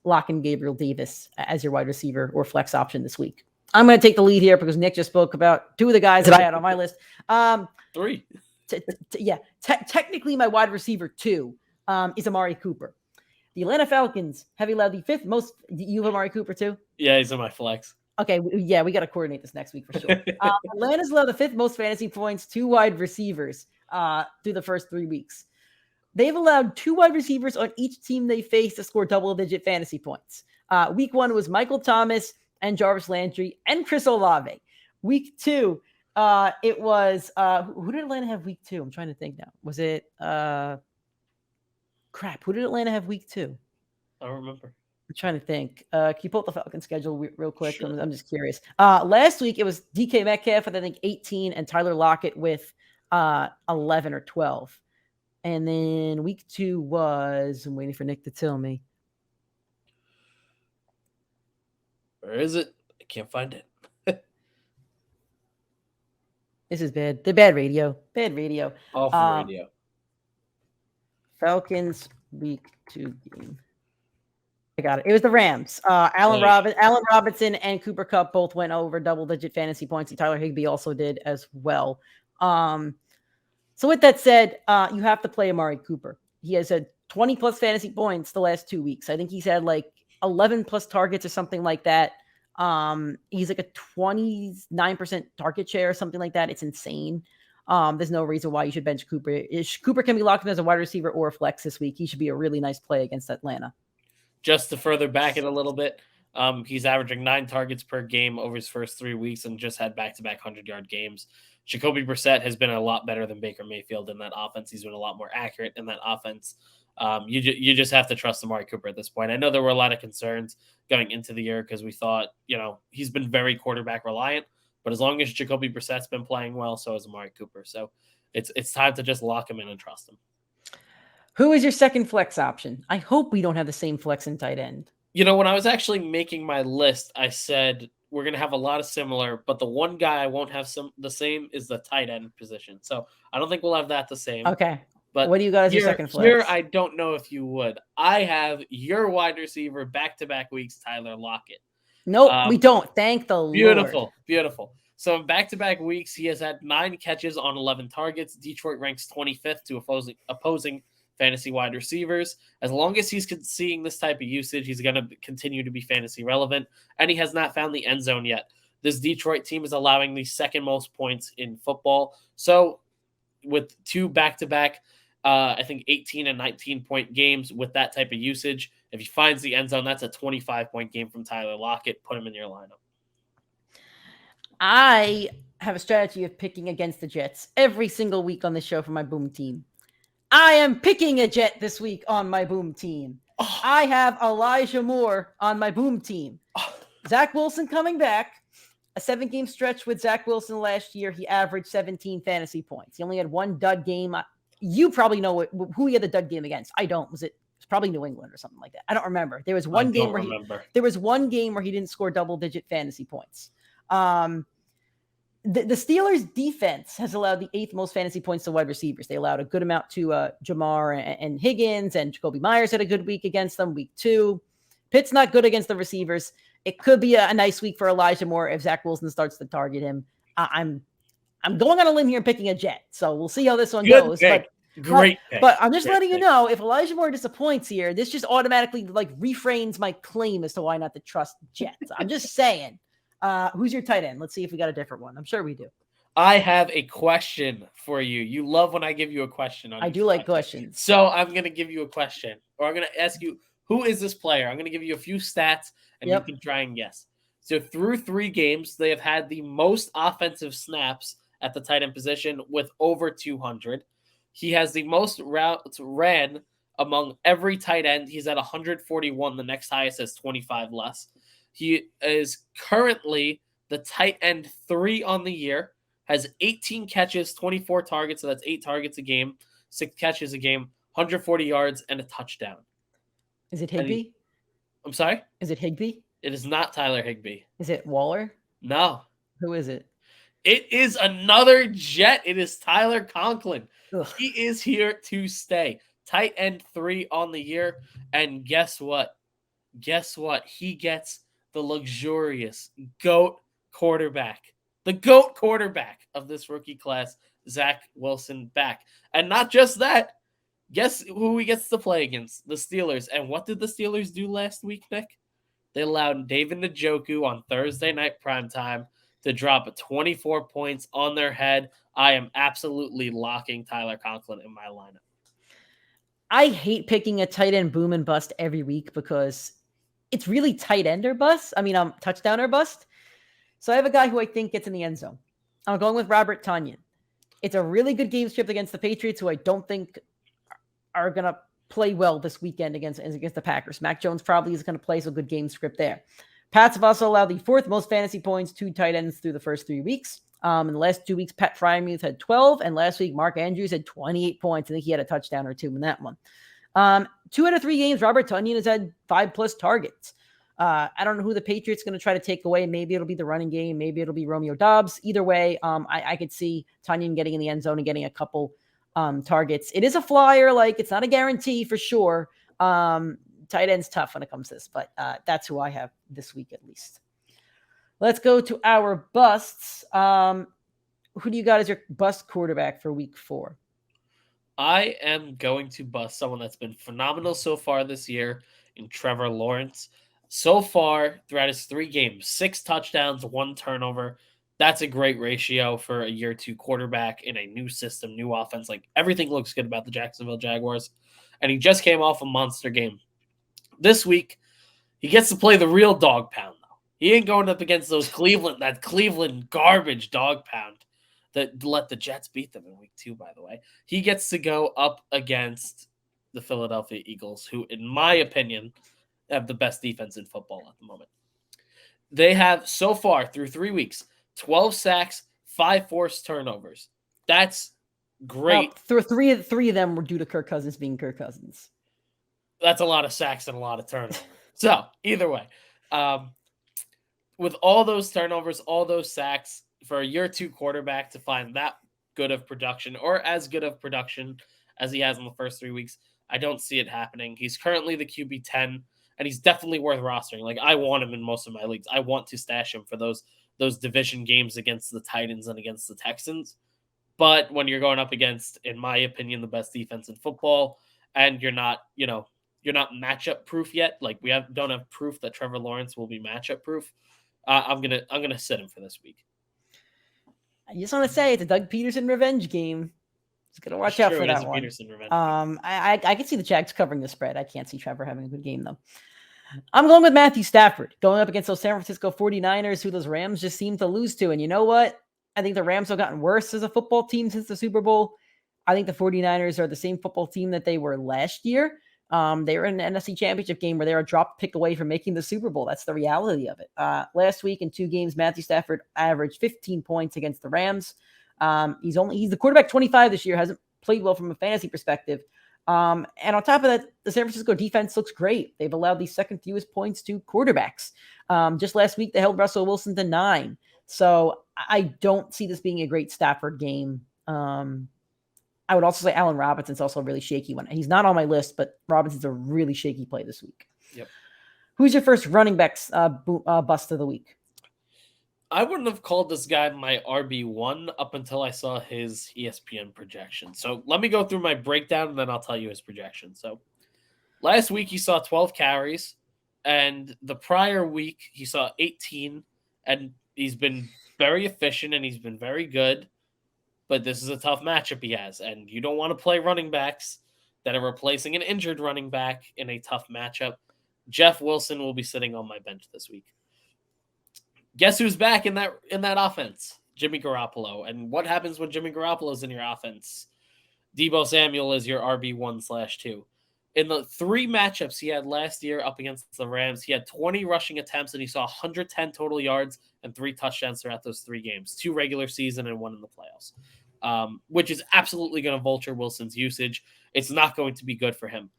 lock in Gabriel Davis as your wide receiver or flex option this week. I'm going to take the lead here because Nick just spoke about 2 of the guys that I had on my list. 3. Technically my wide receiver 2 is Amari Cooper. The Atlanta Falcons have allowed the 5th most. You have Amari Cooper too? Yeah, he's in my flex. Okay, yeah, we got to coordinate this next week for sure. Atlanta's allowed the 5th most fantasy points to wide receivers through the first 3 weeks. They've allowed 2 wide receivers on each team they face to score double-digit fantasy points. Week 1 was Michael Thomas and Jarvis Landry and Chris Olave. Week 2, it was who did Atlanta have week 2? I'm trying to think now. Was it who did Atlanta have week 2? I don't remember. I'm trying to think. Can you pull up the Falcons schedule real quick? Sure. I'm just curious. Last week it was DK Metcalf with I think 18 and Tyler Lockett with 11 or 12. And then week 2 was, I'm waiting for Nick to tell me. Where is it? I can't find it. This is bad. The bad radio. Bad radio. Off radio. Falcons week 2 game. I got it. It was the Rams. Allen Robinson and Cooper Kupp both went over double-digit fantasy points. And Tyler Higbee also did as well. So with that said, you have to play Amari Cooper. He has had 20-plus fantasy points the last 2 weeks. I think he's had like 11-plus targets or something like that. He's like a 29% target share or something like that. It's insane. There's no reason why you should bench Cooper. Cooper can be locked in as a wide receiver or a flex this week. He should be a really nice play against Atlanta. Just to further back it a little bit, he's averaging 9 targets per game over his first 3 weeks and just had back-to-back 100-yard games. Jacoby Brissett has been a lot better than Baker Mayfield in that offense. He's been a lot more accurate in that offense. You just have to trust Amari Cooper at this point. I know there were a lot of concerns going into the year because we thought, he's been very quarterback reliant. But as long as Jacoby Brissett's been playing well, so has Amari Cooper. So it's time to just lock him in and trust him. Who is your second flex option? I hope we don't have the same flex in tight end. When I was actually making my list, I said we're going to have a lot of similar, but the one guy I won't have the same is the tight end position. So I don't think we'll have that the same. Okay. But what do you got as your second flex? Here, I don't know if you would. I have your wide receiver back-to-back weeks, Tyler Lockett. Nope, we don't. Thank the Lord. Beautiful. So in back-to-back weeks, he has had 9 catches on 11 targets. Detroit ranks 25th to opposing fantasy wide receivers. As long as he's seeing this type of usage, he's going to continue to be fantasy relevant, and he has not found the end zone yet. This Detroit team is allowing the second most points in football. So with 2 back-to-back, I think 18 and 19-point games with that type of usage, if he finds the end zone, that's a 25-point game from Tyler Lockett. Put him in your lineup. I have a strategy of picking against the Jets every single week on the show for my boom team. I am picking a Jet this week on my boom team. I have Elijah Moore on my boom team. Zach Wilson coming back. A 7-game stretch with Zach Wilson last year. He averaged 17 fantasy points. He only had 1 dud game. You probably know who he had the dud game against. I don't. It was probably New England or something like that. I don't remember. There was one game where he didn't score double-digit fantasy points. The Steelers defense has allowed the 8th most fantasy points to wide receivers. They allowed a good amount to Jamar and Higgins, and Jacoby Myers had a good week against them. Week 2, Pitt's not good against the receivers. It could be a nice week for Elijah Moore if Zach Wilson starts to target him. I'm going on a limb here and picking a Jet, so we'll see how this one goes. Pick. Great pick. But I'm just letting you know, if Elijah Moore disappoints here, this just automatically reframes my claim as to why not to trust Jets. I'm just saying. Who's your tight end? Let's see if we got a different one. I'm sure we do. I have a question for you. You love when I give you a question. I do like questions. So I'm going to give you a question, or I'm going to ask you, who is this player? I'm going to give you a few stats, and you can try and guess. So through 3 games, they have had the most offensive snaps at the tight end position with over 200. He has the most routes ran among every tight end. He's at 141. The next highest has 25 less. He is currently the tight end 3 on the year, has 18 catches, 24 targets, so that's 8 targets a game, 6 catches a game, 140 yards, and a touchdown. Is it Higbee? I'm sorry? Is it Higbee? It is not Tyler Higbee. Is it Waller? No. Who is it? It is another Jet. It is Tyler Conklin. Ugh. He is here to stay. Tight end 3 on the year. And guess what? He gets the luxurious GOAT quarterback. The GOAT quarterback of this rookie class, Zach Wilson, back. And not just that. Guess who he gets to play against? The Steelers. And what did the Steelers do last week, Nick? They allowed David Njoku on Thursday night primetime to drop 24 points on their head. I am absolutely locking Tyler Conklin in my lineup. I hate picking a tight end boom and bust every week because it's really tight end or bust. Touchdown or bust. So I have a guy who I think gets in the end zone. I'm going with Robert Tonyan. It's a really good game script against the Patriots, who I don't think are going to play well this weekend against the Packers. Mac Jones probably is going to play, so good game script there. Pats have also allowed the 4th most fantasy points to tight ends through the first 3 weeks. In the last 2 weeks, Pat Freiermuth had 12, and last week, Mark Andrews had 28 points. I think he had a touchdown or 2 in that one. 2 out of 3 games, Robert Tonyan has had 5+ targets. I don't know who the Patriots going to try to take away. Maybe it'll be the running game. Maybe it'll be Romeo Doubs. Either way, I could see Tonyan getting in the end zone and getting a couple targets. It is a flyer. It's not a guarantee for sure. Tight end's tough when it comes to this, but that's who I have this week at least. Let's go to our busts. Who do you got as your bust quarterback for week 4? I am going to bust someone that's been phenomenal so far this year in Trevor Lawrence. So far, throughout his 3 games, 6 touchdowns, 1 turnover. That's a great ratio for a year 2 quarterback in a new system, new offense. Everything looks good about the Jacksonville Jaguars. And he just came off a monster game. This week, he gets to play the real dog pound, though. He ain't going up against that Cleveland garbage dog pound that let the Jets beat them in week 2, by the way. He gets to go up against the Philadelphia Eagles, who, in my opinion, have the best defense in football at the moment. They have, so far, through 3 weeks, 12 sacks, 5 forced turnovers. That's great. Three of them were due to Kirk Cousins being Kirk Cousins. That's a lot of sacks and a lot of turnovers. So, either way, with all those turnovers, all those sacks, for a year 2 quarterback to find that good of production, or as good of production as he has in the first 3 weeks, I don't see it happening. He's currently the QB 10, and he's definitely worth rostering. I want him in most of my leagues. I want to stash him for those division games against the Titans and against the Texans. But when you're going up against, in my opinion, the best defense in football, and you're not matchup proof yet. We don't have proof that Trevor Lawrence will be matchup proof. I'm gonna sit him for this week. I just want to say it's a Doug Peterson revenge game. Just gotta watch out for that one. Peterson revenge I can see the Jags covering the spread. I can't see Trevor having a good game though. I'm going with Matthew Stafford going up against those San Francisco 49ers, who those Rams just seem to lose to. And you know what? I think the Rams have gotten worse as a football team since the Super Bowl. I think the 49ers are the same football team that they were last year. They were in an NFC Championship game where they were a drop pick away from making the Super Bowl. That's the reality of it. Last week in 2 games, Matthew Stafford averaged 15 points against the Rams. He's the quarterback 25 this year, hasn't played well from a fantasy perspective. And on top of that, the San Francisco defense looks great. They've allowed the second fewest points to quarterbacks. Just last week, they held Russell Wilson to 9. So I don't see this being a great Stafford game. I would also say Allen Robinson's also a really shaky one. He's not on my list, but Robinson's a really shaky play this week. Yep. Who's your first running backs bust of the week? I wouldn't have called this guy my RB1 up until I saw his ESPN projection. So let me go through my breakdown, and then I'll tell you his projection. So last week he saw 12 carries, and the prior week he saw 18, and he's been very efficient and he's been very good. But this is a tough matchup he has, and you don't want to play running backs that are replacing an injured running back in a tough matchup. Jeff Wilson will be sitting on my bench this week. Guess who's back in that offense? Jimmy Garoppolo. And what happens when Jimmy Garoppolo is in your offense? Debo Samuel is your RB1/2. In the 3 matchups he had last year up against the Rams, he had 20 rushing attempts and he saw 110 total yards and 3 touchdowns throughout those 3 games, 2 regular season and 1 in the playoffs, which is absolutely going to vulture Wilson's usage. It's not going to be good for him.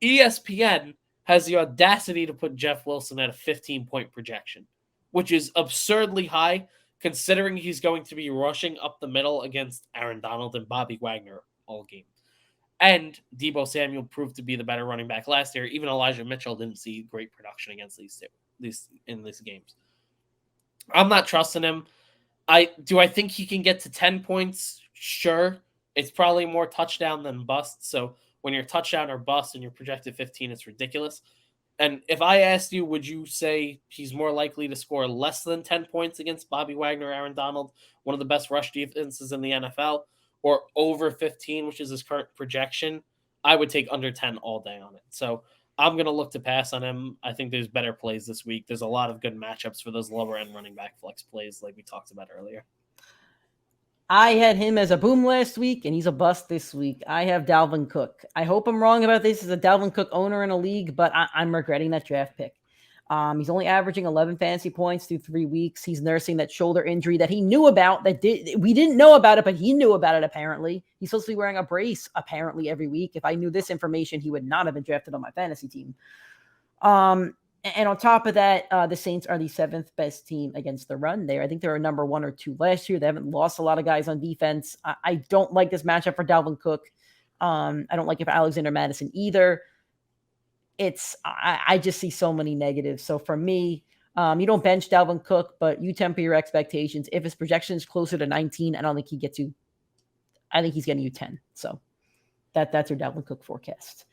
ESPN has the audacity to put Jeff Wilson at a 15-point projection, which is absurdly high considering he's going to be rushing up the middle against Aaron Donald and Bobby Wagner all game. And Debo Samuel proved to be the better running back last year. Even Elijah Mitchell didn't see great production against these games. I'm not trusting him. I think he can get to 10 points? Sure. It's probably more touchdown than bust. So when you're touchdown or bust and you're projected 15, it's ridiculous. And if I asked you, would you say he's more likely to score less than 10 points against Bobby Wagner, Aaron Donald, one of the best rush defenses in the NFL, or over 15, which is his current projection? I would take under 10 all day on it. So I'm going to look to pass on him. I think there's better plays this week. There's a lot of good matchups for those lower-end running back flex plays like we talked about earlier. I had him as a boom last week, and he's a bust this week. I have Dalvin Cook. I hope I'm wrong about this as a Dalvin Cook owner in a league, but I'm regretting that draft pick. He's only averaging 11 fantasy points through 3 weeks. He's nursing that shoulder injury that he knew about. We didn't know about it, but he knew about it apparently. He's supposed to be wearing a brace apparently every week. If I knew this information, he would not have been drafted on my fantasy team. And on top of that, the Saints are the 7th best team against the run there. I think they were number 1 or 2 last year. They haven't lost a lot of guys on defense. I don't like this matchup for Dalvin Cook. I don't like it for Alexander Madison either. I just see so many negatives. So for me, you don't bench Dalvin Cook, but you temper your expectations. If his projection is closer to 19, I don't think I think he's getting you 10. So that's your Dalvin Cook forecast.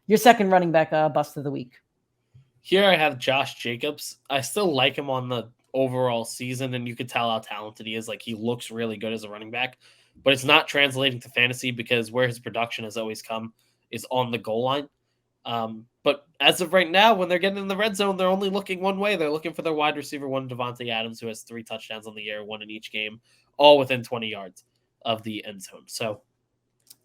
Your second running back bust of the week. Here I have Josh Jacobs. I still like him on the overall season, and you can tell how talented he is. Like, he looks really good as a running back, but it's not translating to fantasy because where his production has always come is on the goal line. But as of right now, when they're getting in the red zone, they're only looking one way. They're looking for their wide receiver, one Devonte Adams, who has 3 touchdowns on the year, 1 in each game, all within 20 yards of the end zone. So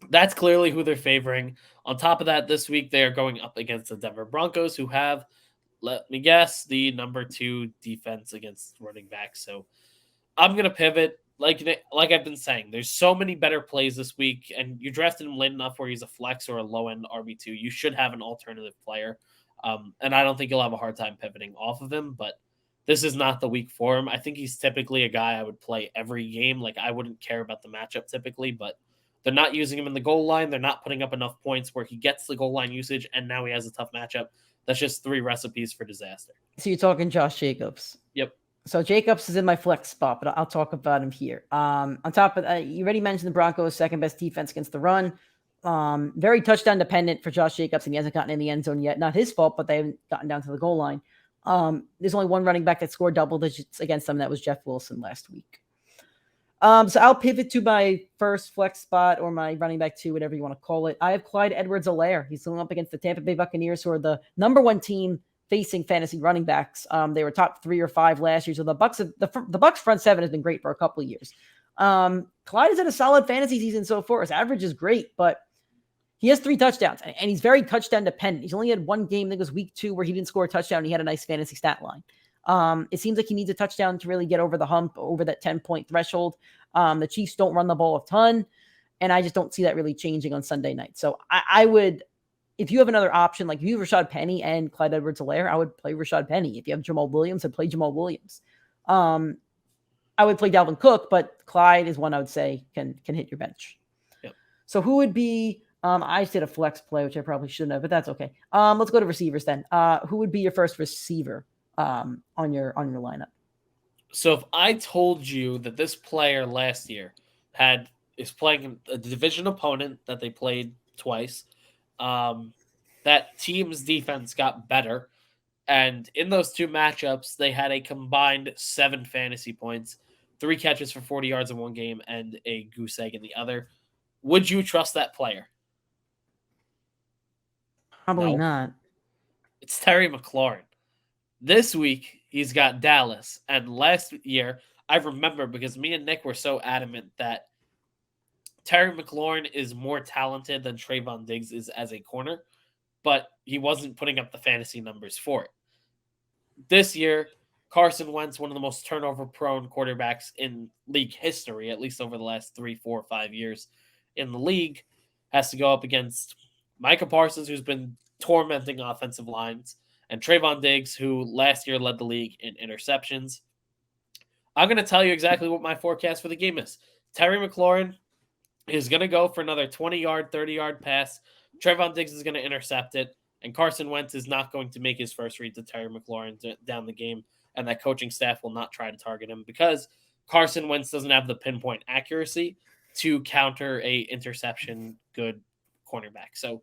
that's clearly who they're favoring. On top of that, this week they are going up against the Denver Broncos, who have, let me guess, the number 2 defense against running backs. So I'm going to pivot. Like I've been saying, there's so many better plays this week, and you drafted him late enough where he's a flex or a low-end RB2. You should have an alternative player, and I don't think you'll have a hard time pivoting off of him, but this is not the week for him. I think he's typically a guy I would play every game. Like, I wouldn't care about the matchup typically, but they're not using him in the goal line. They're not putting up enough points where he gets the goal line usage, and now he has a tough matchup. That's just 3 recipes for disaster. So you're talking Josh Jacobs. Yep. So Jacobs is in my flex spot, but I'll talk about him here. On top of that, you already mentioned the Broncos' second best defense against the run. Very touchdown dependent for Josh Jacobs, and he hasn't gotten in the end zone yet. Not his fault, but they haven't gotten down to the goal line. There's only one running back that scored double digits against them. That was Jeff Wilson last week. So I'll pivot to my first flex spot or my running back 2, whatever you want to call it. I have Clyde Edwards-Helaire. He's going up against the Tampa Bay Buccaneers, who are the number 1 team facing fantasy running backs. They were top 3 or 5 last year. So the Bucs front 7 has been great for a couple of years. Clyde is in a solid fantasy season so far. His average is great, but he has 3 touchdowns and he's very touchdown dependent. He's only had 1 game, I think it was week 2, where he didn't score a touchdown. And he had a nice fantasy stat line. It seems like he needs a touchdown to really get over the hump, over that 10-point threshold. The Chiefs don't run the ball a ton, and I just don't see that really changing on Sunday night. So I would, if you have another option, like if you have Rashad Penny and Clyde Edwards-Helaire, I would play Rashad Penny. If you have Jamal Williams, I'd play Jamal Williams. I would play Dalvin Cook, but Clyde is one I would say can hit your bench. Yep. So who would be, I just did a flex play, which I probably shouldn't have, but that's okay. Let's go to receivers then. Who would be your first receiver on your lineup? So if I told you that this player last year is playing a division opponent that they played twice, that team's defense got better, and in those 2 matchups, they had a combined 7 fantasy points, 3 catches for 40 yards in one game, and a goose egg in the other, would you trust that player? Probably not. It's Terry McLaurin. This week, he's got Dallas. And last year, I remember because me and Nick were so adamant that Terry McLaurin is more talented than Trayvon Diggs is as a corner. but he wasn't putting up the fantasy numbers for it. This year, Carson Wentz, one of the most turnover-prone quarterbacks in league history, at least over the last 3, 4, 5 years in the league, has to go up against Micah Parsons, who's been tormenting offensive lines, and Trayvon Diggs, who last year led the league in interceptions. I'm going to tell you exactly what my forecast for the game is. Terry McLaurin is going to go for another 20-yard, 30-yard pass. Trayvon Diggs is going to intercept it, and Carson Wentz is not going to make his first read to Terry McLaurin down the game, and that coaching staff will not try to target him because Carson Wentz doesn't have the pinpoint accuracy to counter a interception good cornerback. So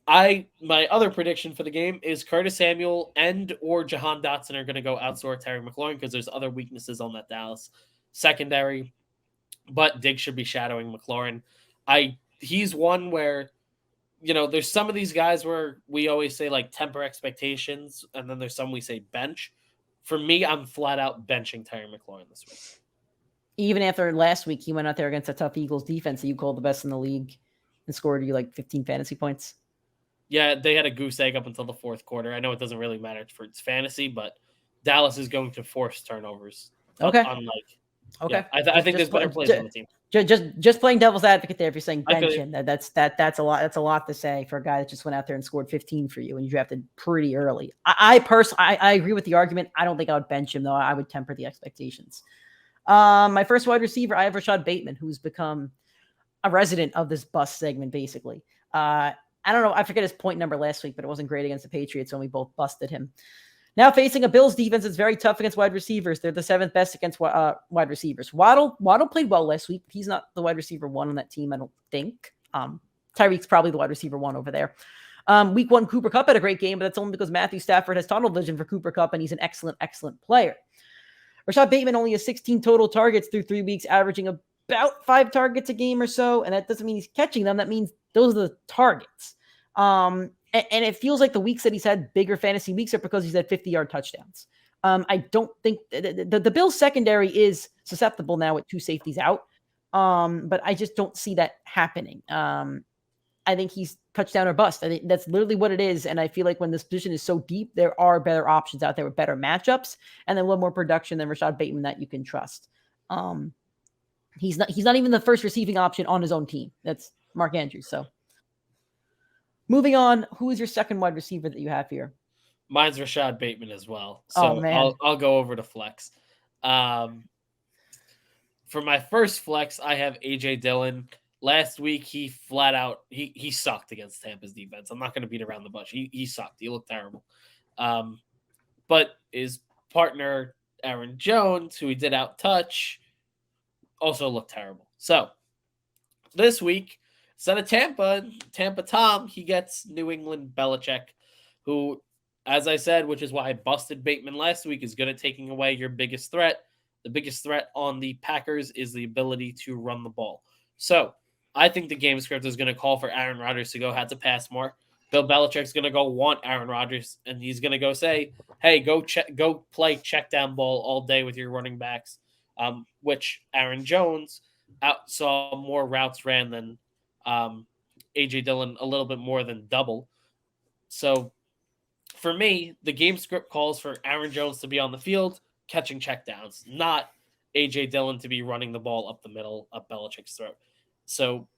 my other prediction for the game is Curtis Samuel and or Jahan Dotson are going to go outscore Terry McLaurin because there's other weaknesses on that Dallas secondary, but Diggs should be shadowing McLaurin. He's one where, there's some of these guys where we always say like temper expectations, and then there's some we say bench. For me, I'm flat out benching Terry McLaurin this week. Even after last week, he went out there against a tough Eagles defense that you called the best in the league and scored you like 15 fantasy points. Yeah, they had a goose egg up until the fourth quarter. I know it doesn't really matter for its fantasy, but Dallas is going to force turnovers. Okay. Yeah, I think there's better plays on the team. Just playing devil's advocate there. If you're saying bench him, that's a lot. That's a lot to say for a guy that just went out there and scored 15 for you and you drafted pretty early. I personally agree with the argument. I don't think I would bench him though. I would temper the expectations. My first wide receiver, I have Rashad Bateman, who's become a resident of this bust segment. Basically, I don't know. I forget his point number last week, but it wasn't great against the Patriots when we both busted him. Now facing a Bills defense that's very tough against wide receivers. They're the 7th best against wide receivers. Waddle played well last week. He's not the wide receiver 1 on that team, I don't think. Tyreek's probably the wide receiver 1 over there. Week 1, Cooper Kupp had a great game, but that's only because Matthew Stafford has tunnel vision for Cooper Kupp, and he's an excellent, excellent player. Rashad Bateman only has 16 total targets through 3 weeks, averaging about 5 targets a game or so, and that doesn't mean he's catching them. That means those are the targets. And it feels like the weeks that he's had bigger fantasy weeks are because he's had 50-yard touchdowns. I don't think the Bills secondary is susceptible now with 2 safeties out. But I just don't see that happening. I think he's touchdown or bust. I think that's literally what it is. And I feel like when this position is so deep, there are better options out there with better matchups and then a little more production than Rashad Bateman that you can trust. He's not even the first receiving option on his own team. That's Mark Andrews. So moving on, who is your second wide receiver that you have here? Mine's Rashad Bateman as well. So I'll go over to flex. For my first flex, I have A.J. Dillon. Last week, he flat out he sucked against Tampa's defense. I'm not going to beat around the bush. He sucked. He looked terrible. But his partner Aaron Jones, who he did out touch, also looked terrible. So this week, instead of Tampa Tom, he gets New England Belichick, who, as I said, which is why I busted Bateman last week, is good at taking away your biggest threat. The biggest threat on the Packers is the ability to run the ball. So I think the game script is going to call for Aaron Rodgers to go have to pass more. Bill Belichick's going to go want Aaron Rodgers, and he's going to go say, hey, go play check down ball all day with your running backs, which Aaron Jones saw more routes ran than A.J. Dillon, a little bit more than double. So for me, the game script calls for Aaron Jones to be on the field catching checkdowns, not A.J. Dillon to be running the ball up the middle of Belichick's throat. So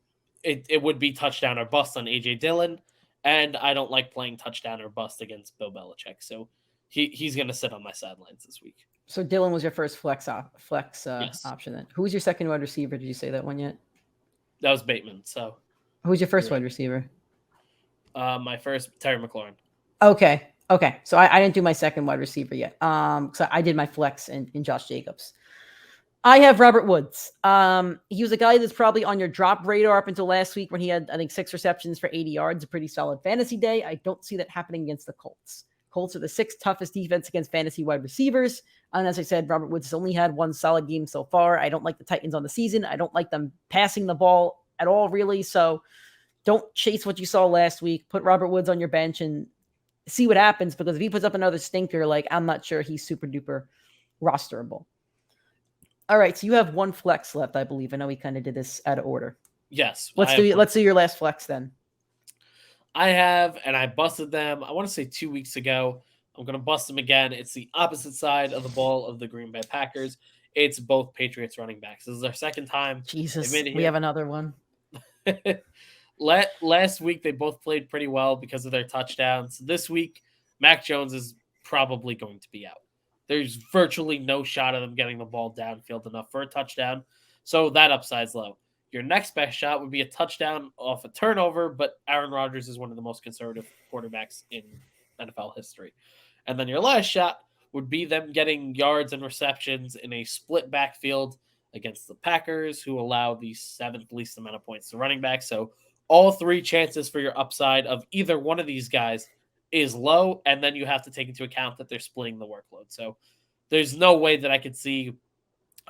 it would be touchdown or bust on A.J. Dillon, and I don't like playing touchdown or bust against Bill Belichick. So he's going to sit on my sidelines this week. So Dillon was your first flex yes. option then. Who was your second wide receiver? Did you say that one yet? That was Bateman. So who's your first wide receiver? My first, Terry McLaurin. Okay. So I didn't do my second wide receiver yet. So I did my flex in Josh Jacobs. I have Robert Woods. He was a guy that's probably on your drop radar up until last week when he had, I think, 6 receptions for 80 yards, a pretty solid fantasy day. I don't see that happening against the Colts. Colts are the 6th toughest defense against fantasy wide receivers. And as I said, Robert Woods has only had 1 solid game so far. I don't like the Titans on the season. I don't like them passing the ball at all, really. So don't chase what you saw last week. Put Robert Woods on your bench and see what happens, because if he puts up another stinker, I'm not sure he's super duper rosterable. All right, so you have 1 flex left, I believe. I know we kind of did this out of order. Yes. Let's do your last flex then. I have, and I busted them, I want to say 2 weeks ago. I'm going to bust them again. It's the opposite side of the ball of the Green Bay Packers. It's both Patriots running backs. This is their second time. Jesus, we have another one. Last week, they both played pretty well because of their touchdowns. This week, Mac Jones is probably going to be out. There's virtually no shot of them getting the ball downfield enough for a touchdown, so that upside's low. Your next best shot would be a touchdown off a turnover, but Aaron Rodgers is one of the most conservative quarterbacks in NFL history. And then your last shot would be them getting yards and receptions in a split backfield against the Packers, who allow the 7th least amount of points to running back. So all 3 chances for your upside of either one of these guys is low, and then you have to take into account that they're splitting the workload. So there's no way that I could see.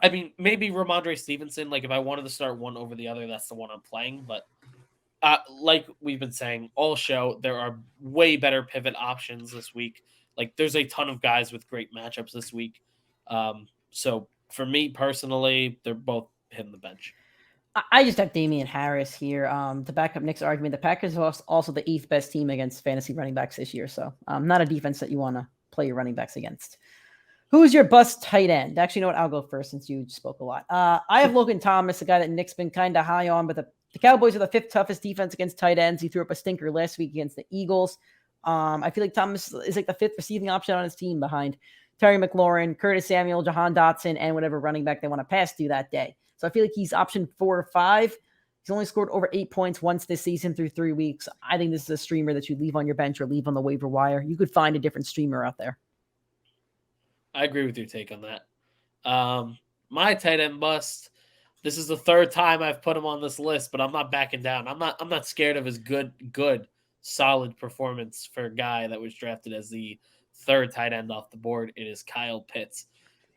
I mean, maybe Ramondre Stevenson, like if I wanted to start one over the other, that's the one I'm playing. But like we've been saying all show, there are way better pivot options this week. Like there's a ton of guys with great matchups this week. So for me personally, they're both hitting the bench. I just have Damian Harris here to back up Nick's argument. The Packers are also the 8th best team against fantasy running backs this year. So not a defense that you want to play your running backs against. Who's your bust tight end? Actually, you know what? I'll go first since you spoke a lot. I have Logan Thomas, a guy that Nick's been kind of high on, but the Cowboys are the 5th toughest defense against tight ends. He threw up a stinker last week against the Eagles. I feel like Thomas is like the 5th receiving option on his team behind Terry McLaurin, Curtis Samuel, Jahan Dotson, and whatever running back they want to pass to that day. So I feel like he's option 4 or 5. He's only scored over 8 points once this season through 3 weeks. I think this is a streamer that you leave on your bench or leave on the waiver wire. You could find a different streamer out there. I agree with your take on that. My tight end bust. This is the 3rd time I've put him on this list, but I'm not backing down. I'm not scared of his good, solid performance for a guy that was drafted as the 3rd tight end off the board. It is Kyle Pitts.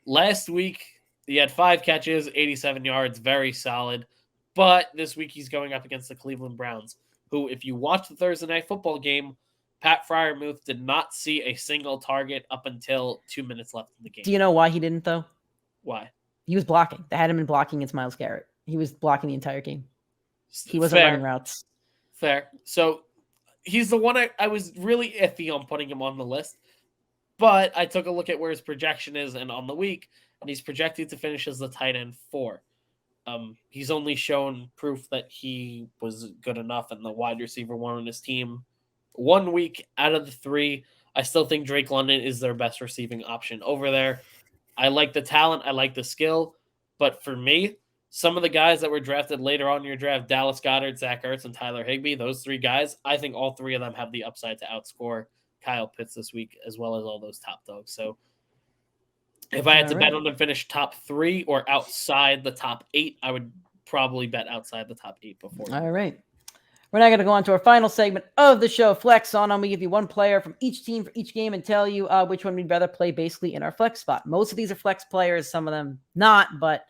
Last week, he had 5 catches, 87 yards, very solid. But this week he's going up against the Cleveland Browns, who, if you watch the Thursday Night Football game, Pat Freiermuth did not see a single target up until 2 minutes left in the game. Do you know why he didn't, though? Why? He was blocking. They had him in blocking against Myles Garrett. He was blocking the entire game. He wasn't running routes. Fair. So he's the one I was really iffy on putting him on the list. But I took a look at where his projection is and on the week, and he's projected to finish as the tight end 4. He's only shown proof that he was good enough and the wide receiver 1 on his team 1 week out of the 3. I still think Drake London is their best receiving option over there. I like the talent. I like the skill. But for me, some of the guys that were drafted later on in your draft, Dallas Goedert, Zach Ertz, and Tyler Higbee, those 3 guys, I think all 3 of them have the upside to outscore Kyle Pitts this week, as well as all those top dogs. So if I had to bet on them finish top 3 or outside the top 8, I would probably bet outside the top 8 before. All right. We're now going to go on to our final segment of the show, Flex On. I'm going to give you one player from each team for each game and tell you which one we'd rather play basically in our flex spot. Most of these are flex players, some of them not, but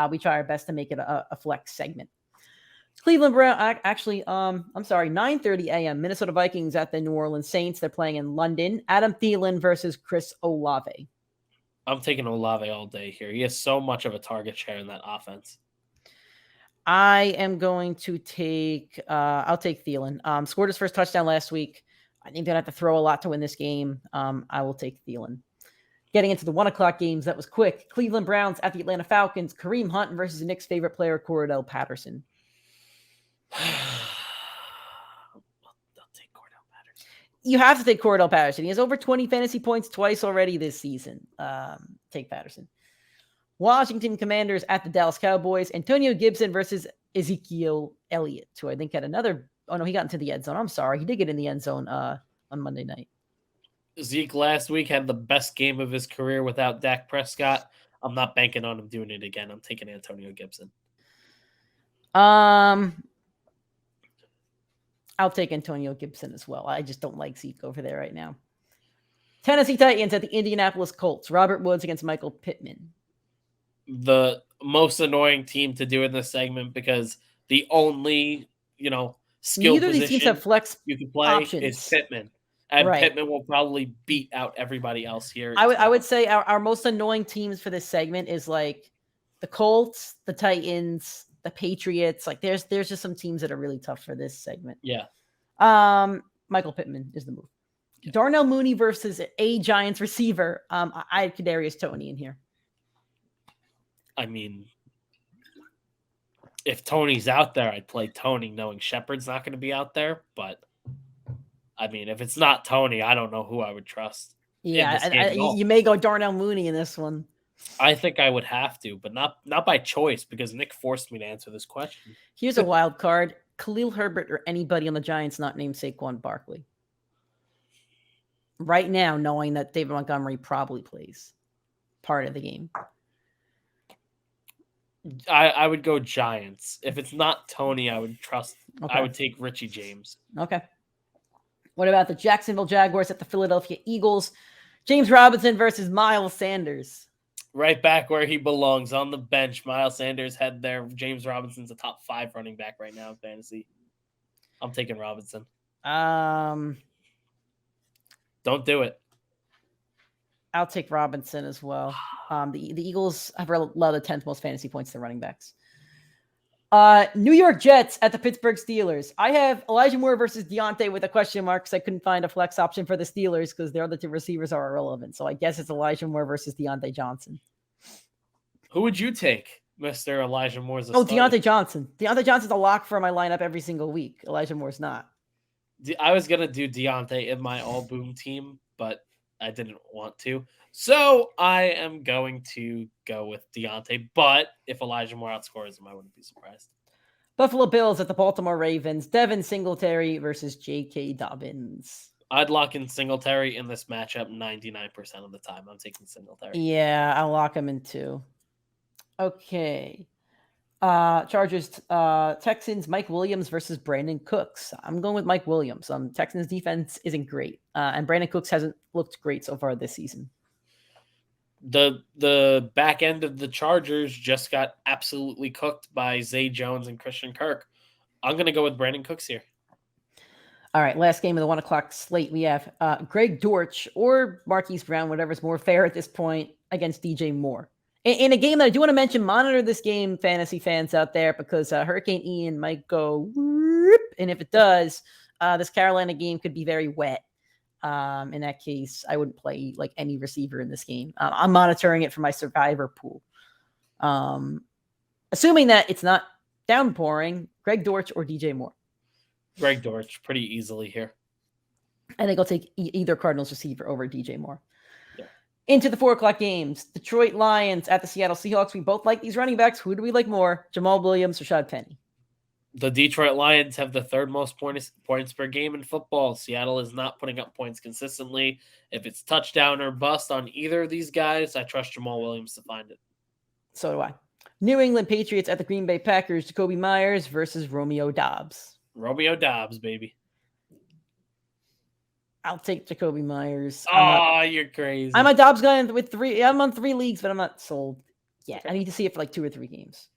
we try our best to make it a flex segment. Cleveland Brown, actually, 9:30 a.m. Minnesota Vikings at the New Orleans Saints. They're playing in London. Adam Thielen versus Chris Olave. I'm taking Olave all day here. He has so much of a target share in that offense. I am going to take, I'll take Thielen. Scored his first touchdown last week. I think they're going to have to throw a lot to win this game. I will take Thielen. Getting into the 1 o'clock games, that was quick. Cleveland Browns at the Atlanta Falcons. Kareem Hunt versus Nick's favorite player, Cordell Patterson. I'll take Cordell Patterson. You have to take Cordell Patterson. He has over 20 fantasy points twice already this season. Take Patterson. Washington Commanders at the Dallas Cowboys. Antonio Gibson versus Ezekiel Elliott, who I think had another. Oh, no, he got into the end zone. I'm sorry. He did get in the end zone on Monday night. Zeke last week had the best game of his career without Dak Prescott. I'm not banking on him doing it again. I'm taking Antonio Gibson. I'll take Antonio Gibson as well. I just don't like Zeke over there right now. Tennessee Titans at the Indianapolis Colts. Robert Woods against Michael Pittman. The most annoying team to do in this segment because the only, skill Neither of these teams have flex you can play options. Is Pittman. And right. Pittman will probably beat out everybody else here. I would say our most annoying teams for this segment is like the Colts, the Titans, the Patriots. Like there's just some teams that are really tough for this segment. Yeah. Michael Pittman is the move. Yeah. Darnell Mooney versus a Giants receiver. I had Kadarius Toney in here. I mean, if Tony's out there, I'd play Tony, knowing Shepard's not going to be out there. But I mean, if it's not Tony, I don't know who I would trust. Yeah, you may go Darnell Mooney in this one. I think I would have to, but not by choice, because Nick forced me to answer this question. Here's a wild card: Khalil Herbert or anybody on the Giants not named Saquon Barkley. Right now, knowing that David Montgomery probably plays part of the game. I would go Giants. If it's not Tony, I would trust. Okay. I would take Richie James. Okay. What about the Jacksonville Jaguars at the Philadelphia Eagles? James Robinson versus Miles Sanders. Right back where he belongs, on the bench. Miles Sanders head there. James Robinson's a top 5 running back right now in fantasy. I'm taking Robinson. Don't do it. I'll take Robinson as well. The Eagles have allowed the 10th most fantasy points to running backs. New York Jets at the Pittsburgh Steelers. I have Elijah Moore versus Deontay with a question mark because I couldn't find a flex option for the Steelers because their other 2 receivers are irrelevant. So I guess it's Elijah Moore versus Deontay Johnson. Who would you take, Mr. Elijah Moore's? Deontay Johnson. Deontay Johnson's a lock for my lineup every single week. Elijah Moore's not. I was going to do Deontay in my all-boom team, but I didn't want to. So I am going to go with Deontay, but if Elijah Moore outscores him, I wouldn't be surprised. Buffalo Bills at the Baltimore Ravens. Devin Singletary versus J.K. Dobbins. I'd lock in Singletary in this matchup 99% of the time. I'm taking Singletary. Yeah, I'll lock him in too. Okay. Chargers, Texans, Mike Williams versus Brandon Cooks. I'm going with Mike Williams. Texans defense isn't great. And Brandon Cooks hasn't looked great so far this season. The back end of the Chargers just got absolutely cooked by Zay Jones and Christian Kirk. I'm going to go with Brandon Cooks here. All right, last game of the 1 o'clock slate. We have Greg Dortch or Marquise Brown, whatever's more fair at this point, against DJ Moore. In a game that I do want to mention, monitor this game, fantasy fans out there, because Hurricane Ian might go whoop, and if it does, this Carolina game could be very wet. In that case, I wouldn't play like any receiver in this game. I'm monitoring it for my survivor pool. Assuming that it's not downpouring, Greg Dortch or DJ Moore. Greg Dortch, pretty easily here. I think I'll take either Cardinals receiver over DJ Moore. Yeah. Into the 4 o'clock games. Detroit Lions at the Seattle Seahawks. We both like these running backs. Who do we like more? Jamal Williams or Rashad Penny? The Detroit Lions have the 3rd most points per game in football. Seattle is not putting up points consistently. If it's touchdown or bust on either of these guys, I trust Jamal Williams to find it. So do I. New England Patriots at the Green Bay Packers. Jacoby Myers versus Romeo Doubs. Romeo Doubs, baby. I'll take Jacoby Myers. You're crazy. I'm a Doubs guy with 3. I'm on 3 leagues, but I'm not sold yet. Okay. I need to see it for like 2 or 3 games.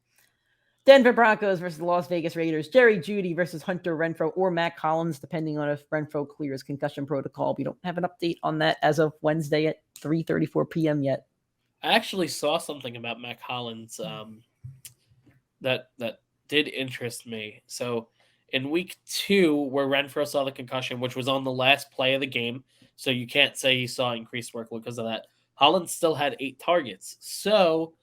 Denver Broncos versus the Las Vegas Raiders. Jerry Jeudy versus Hunter Renfro or Matt Collins, depending on if Renfro clears concussion protocol. We don't have an update on that as of Wednesday at 3:34 p.m. yet. I actually saw something about Matt Collins that did interest me. So in week 2, where Renfro saw the concussion, which was on the last play of the game, so you can't say he saw increased workload because of that, Collins still had 8 targets. So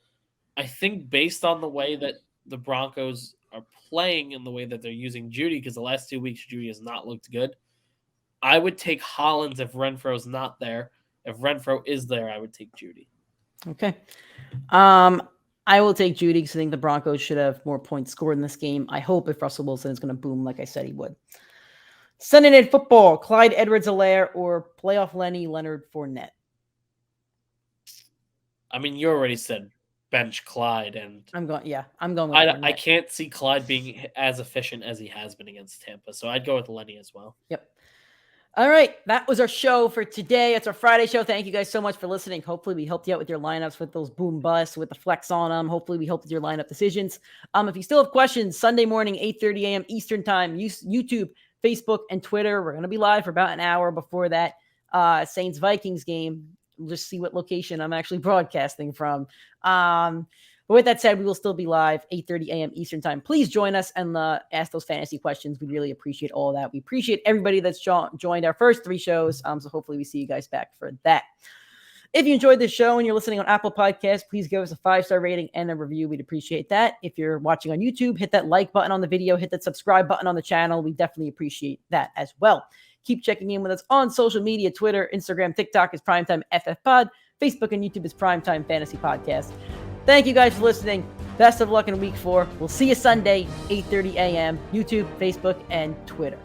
I think based on the way that the Broncos are playing and the way that they're using Jeudy, because the last 2 weeks Jeudy has not looked good, I would take Hollins if Renfro's not there. If Renfro is there, I would take Jeudy. Okay. I will take Jeudy because I think the Broncos should have more points scored in this game. I hope if Russell Wilson is going to boom like I said he would. Sunday Night Football, Clyde Edwards-Helaire or playoff Lenny Leonard Fournette? I mean, you already said bench Clyde, and I'm going with I can't see Clyde being as efficient as he has been against Tampa, so I'd go with Lenny as well. Yep. All right, that was our show for today. It's our Friday show. Thank you guys so much for listening. Hopefully we helped you out with your lineups with those boom busts, with the flex on them. Hopefully we helped with your lineup decisions. If you still have questions, Sunday morning, 8:30 a.m. Eastern time, YouTube, Facebook, and Twitter. We're going to be live for about an hour before that Saints-Vikings game. We'll just see what location I'm actually broadcasting from. But with that said, we will still be live 8:30 a.m. Eastern time. Please join us and ask those fantasy questions. We really appreciate all of that. We appreciate everybody that's joined our first 3 shows. So hopefully we see you guys back for that. If you enjoyed this show and you're listening on Apple Podcasts, please give us a 5-star rating and a review. We'd appreciate that. If you're watching on YouTube, hit that like button on the video, hit that subscribe button on the channel. We definitely appreciate that as well. Keep checking in with us on social media, Twitter, Instagram, TikTok is PrimeTimeFFPod. Facebook and YouTube is PrimeTime Fantasy Podcast. Thank you guys for listening. Best of luck in week 4. We'll see you Sunday, 8:30 a.m. YouTube, Facebook, and Twitter.